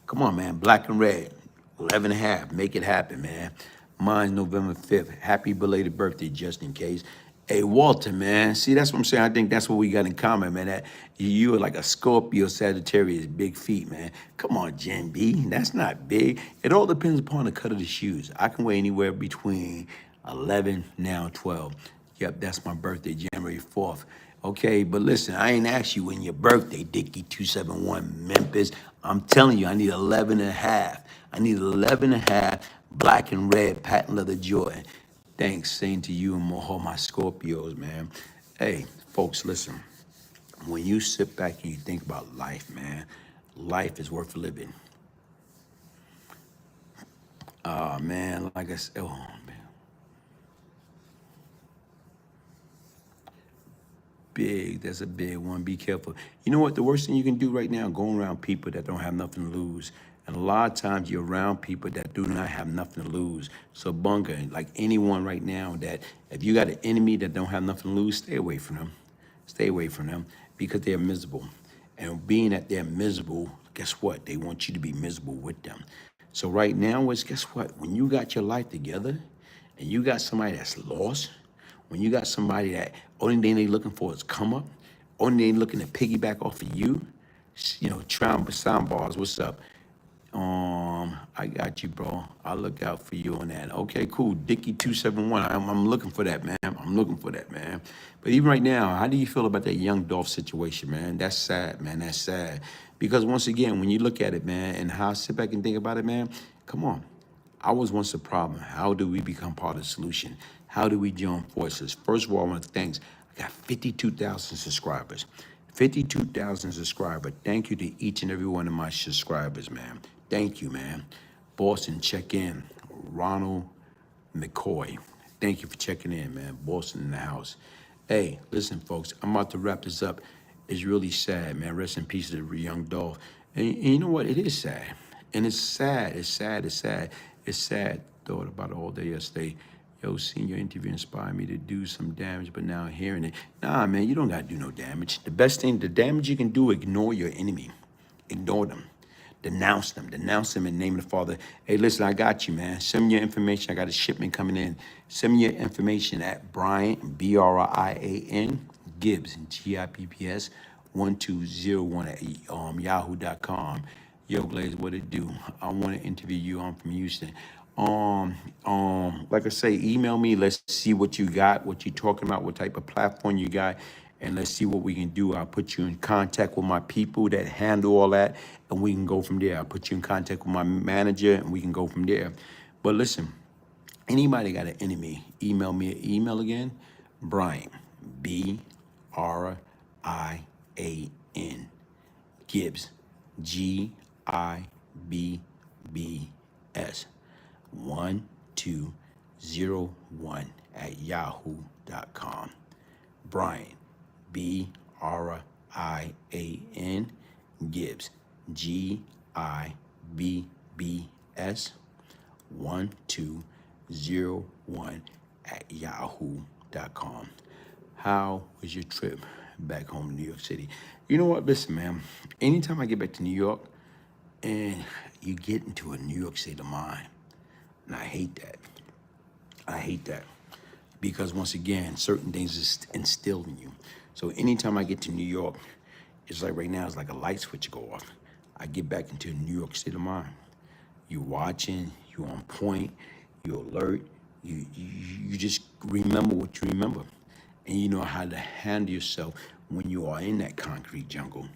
Come on, man, black and red, 11 and a half. Make it happen, man. Mine's November 5th. Happy belated birthday, just in case. Hey, Walter, man. See, that's what I'm saying. I think that's what we got in common, man. That you are like a Scorpio, Sagittarius, big feet, man. Come on, Gen B. That's not big. It all depends upon the cut of the shoes. I can wear anywhere between 11, now 12. Yep, that's my birthday, January 4th. Okay, but listen, I ain't asked you when your birthday, Dickie271 Memphis. I'm telling you, I need 11 and a half. I need 11 and a half black and red patent leather Jordan. Thanks, same to you and all my Scorpios, man. Hey, folks, listen. When you sit back and you think about life, man, life is worth living. Man, like I said, oh, man. Big, that's a big one. Be careful. You know what? The worst thing you can do right now, going around people that don't have nothing to lose. And a lot of times you're around people that do not have nothing to lose. So Bunga, like anyone right now, that if you got an enemy that don't have nothing to lose, stay away from them. Stay away from them because they're miserable. And being that they're miserable, guess what? They want you to be miserable with them. So right now, guess what? When you got your life together and you got somebody that's lost, when you got somebody that only thing they looking for is come up, only thing looking to piggyback off of you, sound bars, what's up? I got you, bro. I'll look out for you on that. Okay, cool. Dickie271. I'm looking for that, man. I'm looking for that, man. But even right now, how do you feel about that Young Dolph situation, man? That's sad, man. That's sad. Because once again, when you look at it, man, and how I sit back and think about it, man, come on. I was once the problem. How do we become part of the solution? How do we join forces? First of all, I want to thank. I got 52,000 subscribers. 52,000 subscribers. Thank you to each and every one of my subscribers, man. Thank you, man. Boston, check in. Ronald McCoy. Thank you for checking in, man. Boston in the house. Hey, listen, folks, I'm about to wrap this up. It's really sad, man. Rest in peace to the Young Dolph. And you know what? It is sad. And it's sad. It's sad. It's sad. It's sad. Thought about it all day yesterday. Yo, seeing your interview inspired me to do some damage, but now hearing it. Nah, man, you don't got to do no damage. The best thing, the damage you can do, ignore your enemy. Ignore them. Denounce them. Denounce them in the name of the Father. Hey, listen, I got you, man. Send me your information. I got a shipment coming in. Send me your information at Brian, Brian, Gibbs, Gibbs, 1201 at yahoo.com. Yo, Glaze, what it do? I want to interview you. I'm from Houston. Like I say, email me. Let's see what you got, what you're talking about, what type of platform you got, and let's see what we can do. I'll put you in contact with my people that handle all that, and we can go from there. I'll put you in contact with my manager, and we can go from there. But listen, anybody got an enemy, email me an email again, Brian, BRIAN, Gibbs, GIBBS, 1201 at yahoo.com. Brian, BRIAN, Gibbs, GIBBS, 1201 at yahoo.com. How was your trip back home to New York City? You know what? Listen, man, anytime I get back to New York and you get into a New York state of mind, and I hate that. I hate that because once again, certain things is instilled in you. So anytime I get to New York, it's like right now, it's like a light switch go off. I get back into a New York state of mind. You watching, you on point, you alert, you just remember what you remember. And you know how to handle yourself when you are in that concrete jungle.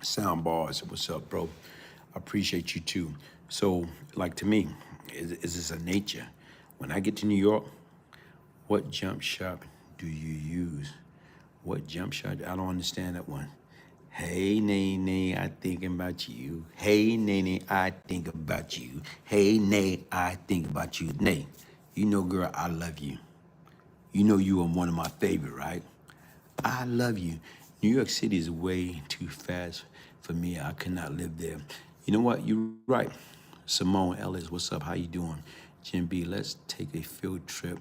Sound bars, what's up, bro? I appreciate you too. So, like to me, is this a nature? When I get to New York, what jump shot do you use? What jump shot? I don't understand that one. Hey, Nene, I thinking about you. Hey, Nene, I think about you. Hey, Nay, I think about you. Nay, you know, girl, I love you. You know you are one of my favorite, right? I love you. New York City is way too fast for me. I could not live there. You know what? You're right. Simone Ellis, what's up? How you doing? Jim B, let's take a field trip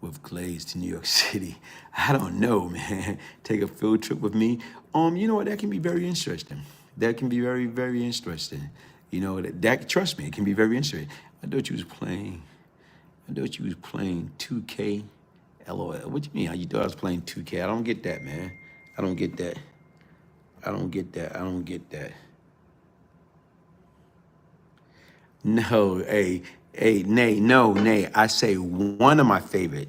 with Glaze to New York City. I don't know, man. Take a field trip with me. You know what? That can be very interesting. That can be very, very interesting. You know, that trust me, it can be very interesting. I thought you was playing 2K. LOL. What do you mean? How you thought I was playing 2K? I don't get that, man. I don't get that. I don't get that. I don't get that. No, Nay. I say one of my favorite.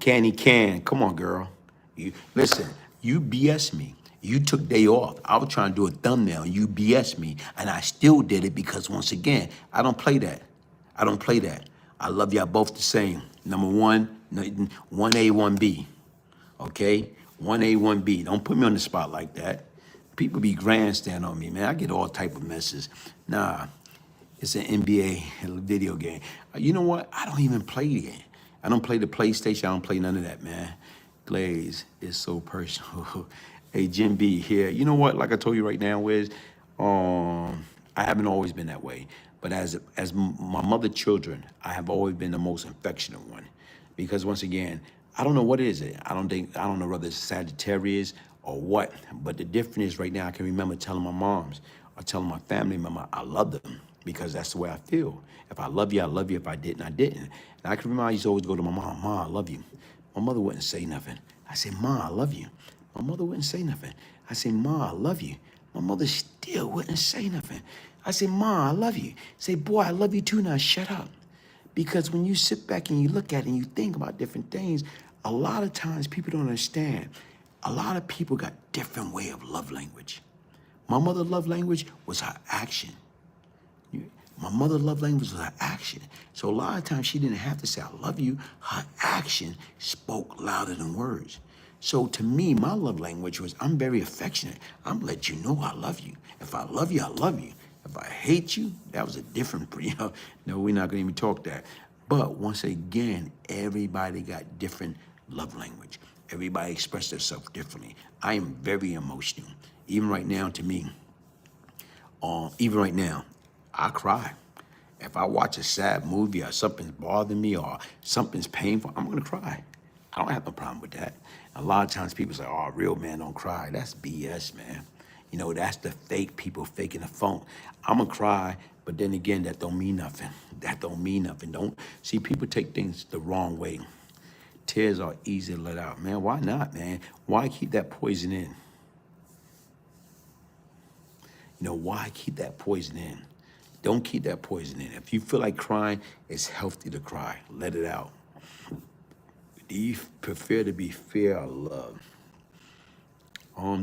Candy Can. Come on, girl. You listen. You BS me. You took day off. I was trying to do a thumbnail. You BS me, and I still did it because once again, I don't play that. I don't play that. I love y'all both the same. Number one, 1A, 1B. Okay, 1A, 1B. Don't put me on the spot like that. People be grandstand on me, man. I get all type of messes. Nah. It's an NBA video game. You know what? I don't even play the game. I don't play the PlayStation. I don't play none of that, man. Glaze is so personal. Hey, Jim B here. You know what? Like I told you right now, I haven't always been that way. But as my mother children, I have always been the most affectionate one. Because once again, I don't know what is it. I don't know whether it's Sagittarius or what. But the difference is right now, I can remember telling my moms or telling my family member I love them. Because that's the way I feel. If I love you, I love you. If I didn't, I didn't. And I can remember I used to always go to my mom, Ma, I love you. My mother wouldn't say nothing. I said, Ma, I love you. My mother wouldn't say nothing. I said, Ma, I love you. My mother still wouldn't say nothing. I said, Ma, I love you. Say, boy, I love you too, now shut up. Because when you sit back and you look at it and you think about different things, a lot of times people don't understand. A lot of people got different way of love language. My mother's love language was her action. My mother's love language was her action. So a lot of times she didn't have to say, I love you. Her action spoke louder than words. So to me, my love language was, I'm very affectionate. I'm gonna let you know I love you. If I love you, I love you. If I hate you, that was a different, no, we're not gonna even talk that. But once again, everybody got different love language. Everybody expressed themselves differently. I am very emotional. Even right now, to me, I cry. If I watch a sad movie or something's bothering me or something's painful, I'm gonna cry. I don't have no problem with that. A lot of times people say, oh, real men don't cry. That's BS, man. You know, that's the fake people faking the funk. I'm gonna cry, but then again, that don't mean nothing. That don't mean nothing. Don't see, people take things the wrong way. Tears are easy to let out. Man, why not, man? Why keep that poison in? You know, why keep that poison in? Don't keep that poison in. If you feel like crying, it's healthy to cry. Let it out. Do you prefer to be fear or love?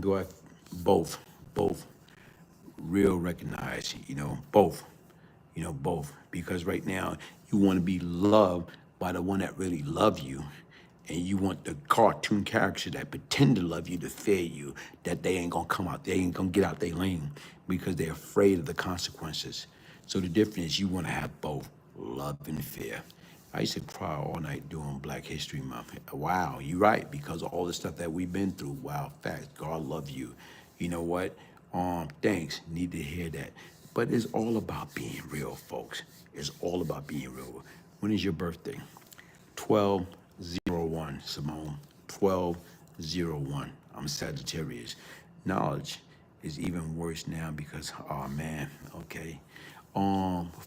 Do I both, both real recognize, both, both. Because right now you want to be loved by the one that really love you. And you want the cartoon characters that pretend to love you to fear you, that they ain't gonna come out, they ain't gonna get out their lane because they're afraid of the consequences. So the difference is you wanna have both love and fear. I used to cry all night during Black History Month. Wow, you're right, because of all the stuff that we've been through. Wow, facts, God love you. You know what? Thanks, need to hear that. But it's all about being real, folks. It's all about being real. When is your birthday? 1201, Simone. 1201. I'm Sagittarius. Knowledge is even worse now because, oh man, okay.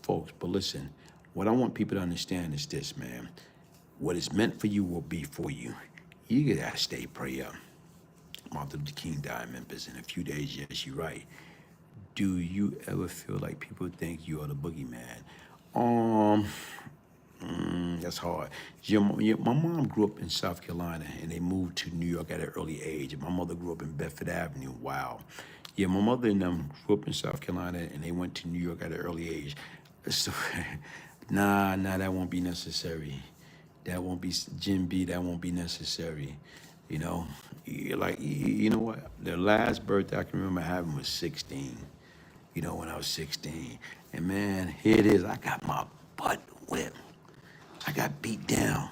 Folks, but listen, what I want people to understand is this, man. What is meant for you will be for you. You gotta stay prayed up. Martin Luther King died, members, in a few days. Yes, you're right. Do you ever feel like people think you are the boogeyman? That's hard. My mom grew up in South Carolina, and they moved to New York at an early age. My mother grew up in Bedford Avenue. Wow. Yeah, my mother and them grew up in South Carolina, and they went to New York at an early age. So, nah, that won't be necessary. That won't be, Jim B, that won't be necessary. You know, you know what? The last birthday I can remember having was 16. When I was 16. And man, here it is. I got my butt whipped. I got beat down.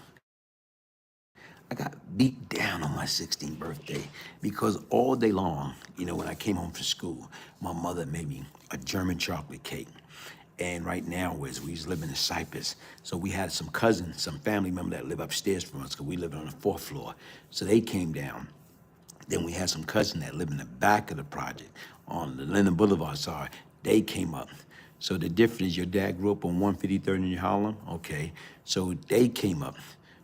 I got beat down on my 16th birthday because all day long, when I came home from school, my mother made me a German chocolate cake. And right now, we was living in Cyprus, so we had some cousins, some family members that live upstairs from us because we lived on the fourth floor. So they came down. Then we had some cousins that lived in the back of the project on the Linden Boulevard side. They came up. So the difference is your dad grew up on 153rd in Harlem? Okay. So they came up.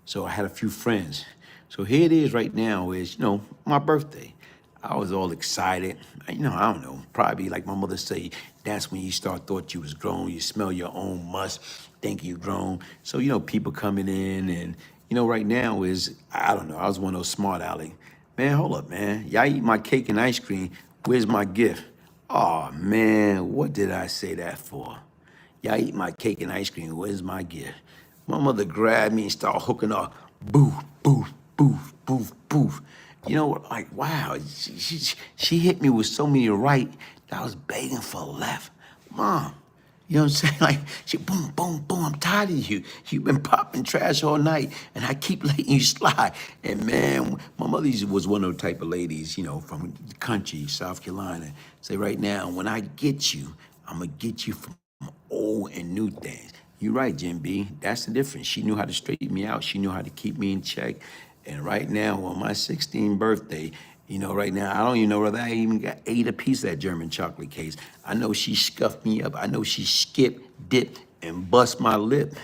So I had a few friends. So here it is right now is, my birthday. I was all excited. I don't know, probably like my mother say, that's when you start thought you was grown. You smell your own must, think you grown. So, people coming in and, right now is, I don't know, I was one of those smart aleck. Man, hold up, man. Y'all eat my cake and ice cream. Where's my gift? Oh, man, what did I say that for? Y'all eat my cake and ice cream. Where's my gift? My mother grabbed me and started hooking up. Boof, boof, boof, boof, boof. Like, wow, she hit me with so many right that I was begging for left. Mom, you know what I'm saying? Like, she boom, boom, boom, I'm tired of you. You've been popping trash all night, and I keep letting you slide. And man, my mother was one of the type of ladies, from the country, South Carolina. Say right now, when I get you, I'm gonna get you from old and new things. You're right, Jim B. That's the difference. She knew how to straighten me out. She knew how to keep me in check. And right now, on my 16th birthday, right now, I don't even know whether I even ate a piece of that German chocolate cake. I know she scuffed me up. I know she skipped, dipped, and bust my lip.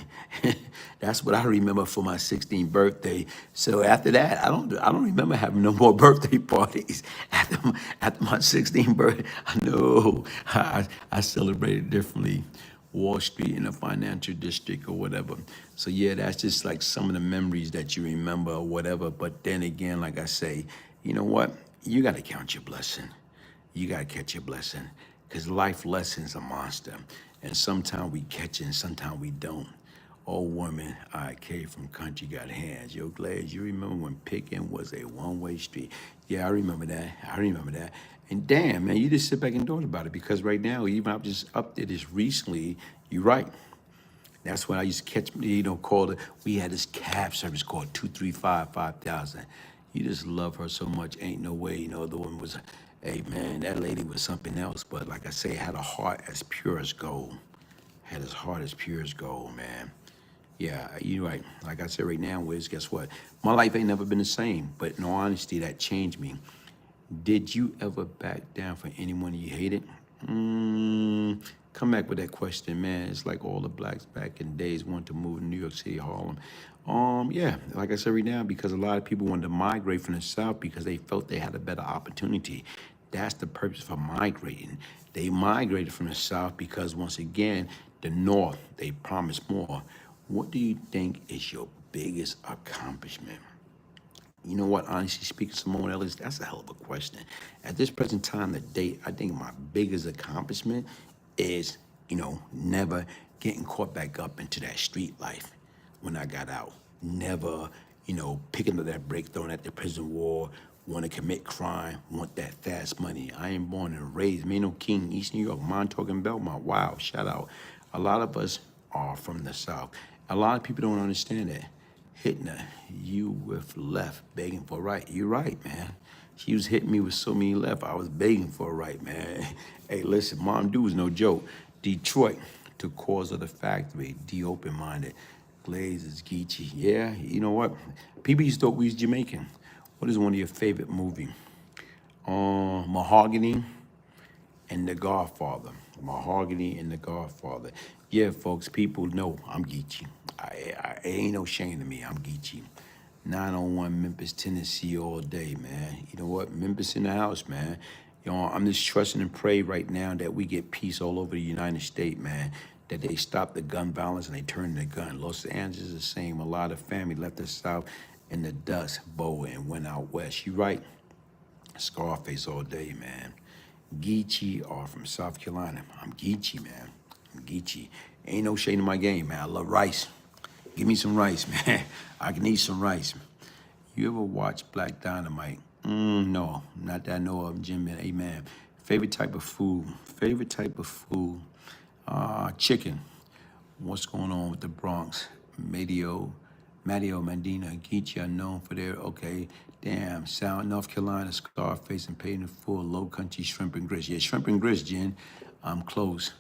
That's what I remember for my 16th birthday. So after that, I don't remember having no more birthday parties. After my 16th birthday, I know I celebrated differently. Wall Street in the financial district or whatever. So yeah, that's just like some of the memories that you remember or whatever. But then again, like I say, you know what? You got to count your blessing. You got to catch your blessing because life lessons a monster. And sometimes we catch it and sometimes we don't. Oh, woman, I came from country, got hands. Yo, Glaze, you remember when picking was a one-way street? Yeah, I remember that. And damn, man, you just sit back and thought about it because right now, even I've just updated this recently, you're right. That's when I used to catch, call it, we had this cab service called 235-5000. You just love her so much, ain't no way, the woman was, hey, man, that lady was something else. But like I say, had a heart as pure as gold. Had his heart as pure as gold, man. Yeah, you're right. Like I said right now, Wiz, guess what? My life ain't never been the same, but in all honesty, that changed me. Did you ever back down for anyone you hated? Come back with that question, man. It's like all the blacks back in days wanted to move to New York City, Harlem. Yeah, like I said right now, because a lot of people wanted to migrate from the South because they felt they had a better opportunity. That's the purpose for migrating. They migrated from the South because, once again, the North, they promised more. What do you think is your biggest accomplishment? You know what, honestly speaking, Simone Ellis, that's a hell of a question. At this present time, the date, I think my biggest accomplishment is, never getting caught back up into that street life when I got out. Never, picking up that brick, throwing at the prison wall, want to commit crime, want that fast money. I ain't born and raised, man, no king, East New York, Montauk and Belmont. Wow, shout out. A lot of us are from the South. A lot of people don't understand that. Hitler, you with left, begging for right. You're right, man. She was hitting me with so many left, I was begging for a right, man. Hey, listen, Mom Dude is no joke. Detroit, to cause of the factory, D open-minded. Glaze is Geechee. Yeah, you know what? People used to thought we was Jamaican. What is one of your favorite movies? Mahogany and The Godfather. Mahogany and The Godfather. Yeah, folks, people know I'm Geechee. I ain't no shame to me. I'm Geechee. 901 Memphis, Tennessee all day, man. You know what? Memphis in the house, man. I'm just trusting and pray right now that we get peace all over the United States, man. That they stop the gun violence and they turn the gun. Los Angeles is the same. A lot of family left the South in the dust bowl and went out west. You right? Scarface all day, man. Geechee are from South Carolina. I'm Geechee, man. I'm Geechee. Ain't no shade in my game, man. I love rice. Give me some rice, man. I can eat some rice. You ever watch Black Dynamite? No, not that I know of, Jim. Amen. Favorite type of food? Favorite type of food? Chicken. What's going on with the Bronx? Matteo, Mandina, Geechee are known for their, okay, damn, South North Carolina, Scarface, and Paid in Full, Low Country, Shrimp and Grits. Yeah, Shrimp and Grits, Jen. I'm close.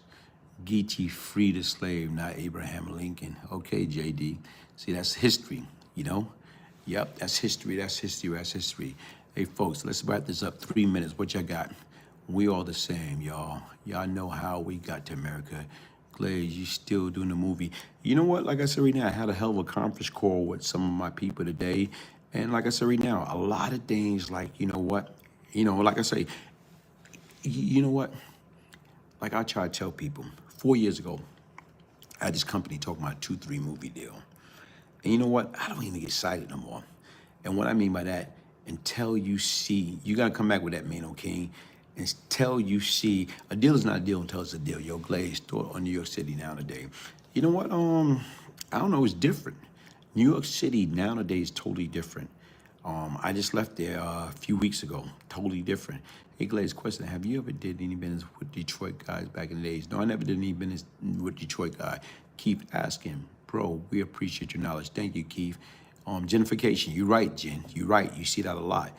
Geechee freed a slave, not Abraham Lincoln. Okay, JD. See, that's history, Yep, that's history, that's history, that's history. Hey, folks, let's wrap this up. 3 minutes. What y'all got? We all the same, y'all. Y'all know how we got to America. Glaze, you still doing the movie. You know what? Like I said right now, I had a hell of a conference call with some of my people today. And like I said right now, a lot of things like, like I say, you know what? Like I try to tell people, 4 years ago, I had this company talking about a 2-3 movie deal. And you know what? I don't even get excited no more. And what I mean by that, until you see, you gotta come back with that, man, okay? Until you see, a deal is not a deal until it's a deal. Yo, Glaze, thought on New York City nowadays. You know what? I don't know, it's different. New York City nowadays is totally different. I just left there a few weeks ago, totally different. Hey, Glaze, question, have you ever did any business with Detroit guys back in the days? No, I never did any business with Detroit guy. Keep asking, bro, we appreciate your knowledge. Thank you, Keith. Gentrification, you're right, Jen, you're right. You see that a lot.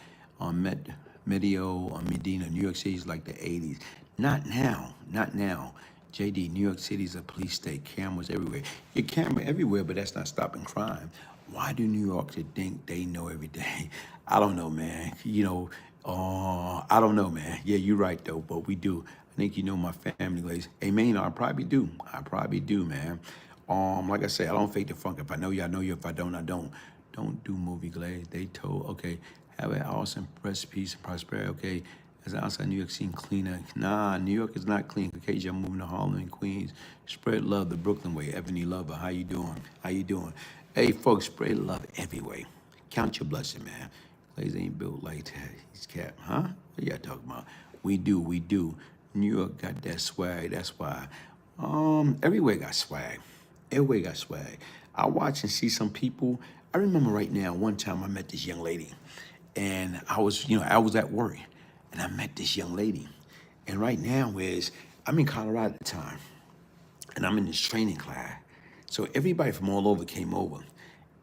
Medina, New York City is like the 80s. Not now, not now. JD, New York City is a police state, cameras everywhere. Your camera everywhere, but that's not stopping crime. Why do New Yorkers think they know everything? I don't know, man. I don't know, man. Yeah, you're right, though, but we do. I think you know my family, Glaze. Hey, man, I probably do. I probably do, man. Like I say, I don't fake the funk. If I know you, I know you. If I don't, I don't. Don't do movie, Glaze. They told, okay, have an awesome press, peace, and prosperity, okay? As outside New York scene cleaner. Nah, New York is not clean. Occasionally, I'm moving to Harlem and Queens. Spread love the Brooklyn way. Ebony Lover, how you doing? How you doing? Hey, folks, spread love everywhere. Count your blessing, man. Glaze ain't built like that. He's capped, huh? What y'all talking about? We do, we do. New York got that swag, that's why. Everywhere got swag. Everywhere got swag. I watch and see some people. I remember right now, one time I met this young lady, and I was at work, and I met this young lady. And right now I'm in Colorado at the time, and I'm in this training class. So everybody from all over came over.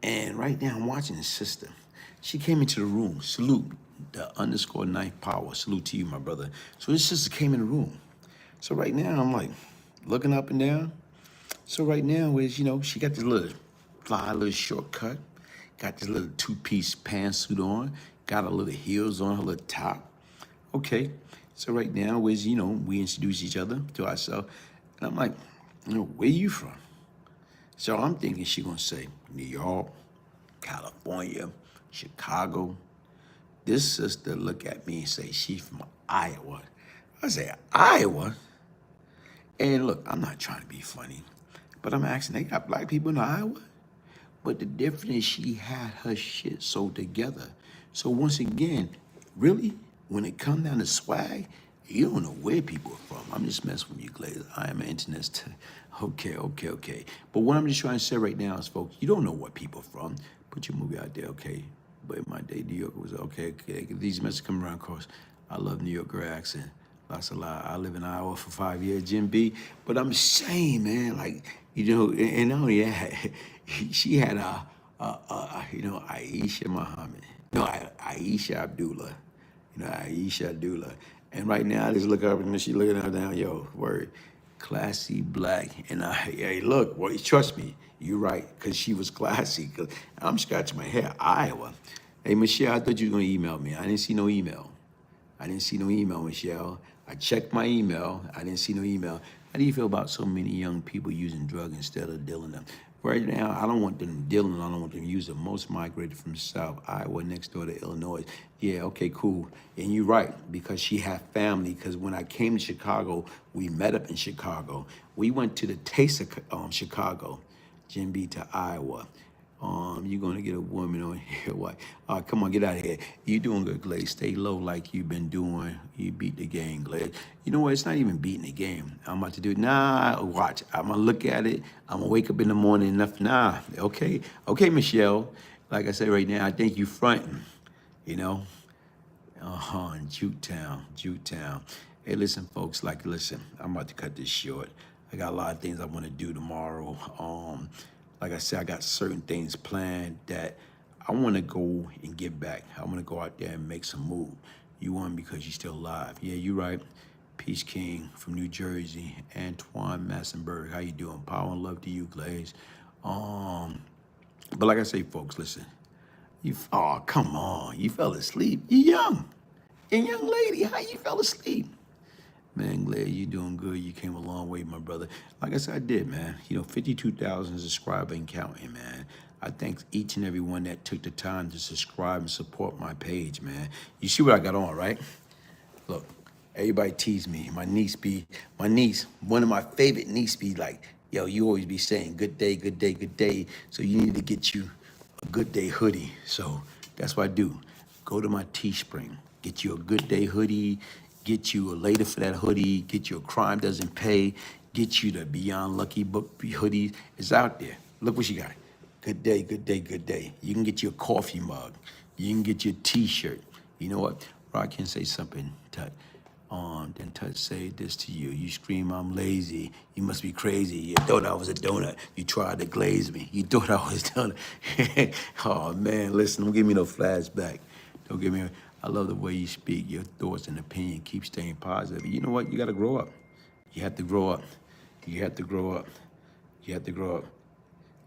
And right now I'm watching this sister. She came into the room, salute, the _ ninth power, salute to you, my brother. So this sister came in the room. So right now I'm like looking up and down. So right now she got this little fly, little shortcut, got this little 2-piece pantsuit on, got her little heels on, her little top. Okay, so right now we introduce each other to ourselves. And I'm like, where you from? So I'm thinking she gonna say New York, California, Chicago. This sister look at me and say she from Iowa. I said, Iowa? And look, I'm not trying to be funny, but I'm asking, they got black people in Iowa? But the difference is she had her shit so together. So once again, really, when it come down to swag, you don't know where people are from. I'm just messing with you, Glaze. I am an internet. Okay. But what I'm just trying to say right now is, folks, you don't know what people are from. Put your movie out there, okay? But in my day, New York was okay. These messages come around, of course. I love New Yorker accent. Lots of lot. I live in Iowa for 5 years, Jim B. But I'm saying, man, like, you know, and not only that, she had Aisha Muhammad. No, Aisha Abdullah. Aisha Abdullah. And right now, I just look up and she looking her down, yo, word, classy, black. And hey, look, well, trust me, you're right, because she was classy. Cause I'm scratching my head, Iowa. Hey, Michelle, I thought you were going to email me. I didn't see no email. Michelle. I checked my email. I didn't see no email. How do you feel about so many young people using drugs instead of dealing them? Right now, I don't want them dealing. I don't want them using. Most migrated from the South, Iowa, next door to Illinois. Yeah, okay, cool. And you're right, because she had family. Because when I came to Chicago, we met up in Chicago. We went to the Taste of Chicago, Jim B, to Iowa. You're gonna get a woman on here. What? Come on, get out of here. You doing good, Glaze. Stay low like you've been doing. You beat the game, Glaze. You know what? It's not even beating the game. I'm about to do it. Nah, watch. I'm gonna look at it. I'm gonna wake up in the morning enough. Nah, okay, Michelle. Like I said right now, I think you fronting. You know. In Juketown. Hey, listen, folks. Listen. I'm about to cut this short. I got a lot of things I want to do tomorrow. Like I said, I got certain things planned that I want to go and get back. I want to go out there and make some move. You won because you're still alive. Yeah, you're right. Peace King from New Jersey. Antoine Massenberg, how you doing? Power and love to you, Glaze. But like I say, folks, listen. Come on. You fell asleep. You're young. And young lady, how you fell asleep? Man, Glaze, you doing good. You came a long way, my brother. Like I said, I did, man. 52,000 subscribers and counting, man. I thank each and every one that took the time to subscribe and support my page, man. You see what I got on, right? Look, everybody tease me. My niece, one of my favorite niece be like, yo, you always be saying good day, good day, good day. So you need to get you a good day hoodie. So that's what I do. Go to my Teespring, get you a good day hoodie, get you a later for that hoodie, get you a Crime Doesn't Pay, get you the Beyond Lucky Book hoodie. It's out there. Look what you got. Good day, good day, good day. You can get you a coffee mug. You can get your t-shirt. You know what? Rock can say something, Tut. Then Tut say this to you. You scream, I'm lazy. You must be crazy. You thought I was a donut. You tried to glaze me. You thought I was donut. Oh, man, listen, don't give me no flashback. Don't give me. I love the way you speak, your thoughts and opinion. Keep staying positive. You know what? You got to grow up. You have to grow up. You have to grow up. You have to grow up.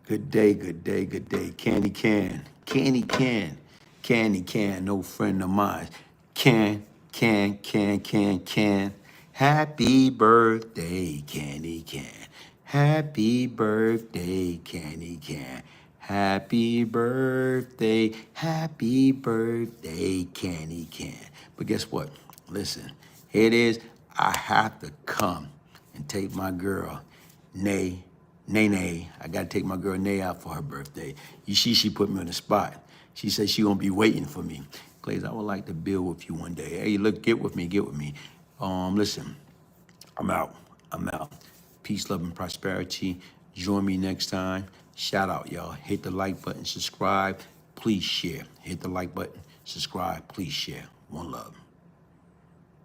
Good day, good day, good day. Candy can. Candy can. Candy can. No friend of mine. Can. Happy birthday, candy can. Happy birthday, candy can. Happy birthday, candy can. But guess what? Listen, here it is. I have to come and take my girl, Nay. I got to take my girl Nay out for her birthday. You see, she put me on the spot. She said she gonna be waiting for me. Glaze, I would like to build with you one day. Hey, look, get with me. Listen, I'm out. Peace, love, and prosperity. Join me next time. Shout out, y'all. Hit the like button, subscribe. Please share. Hit the like button, subscribe. Please share. One love.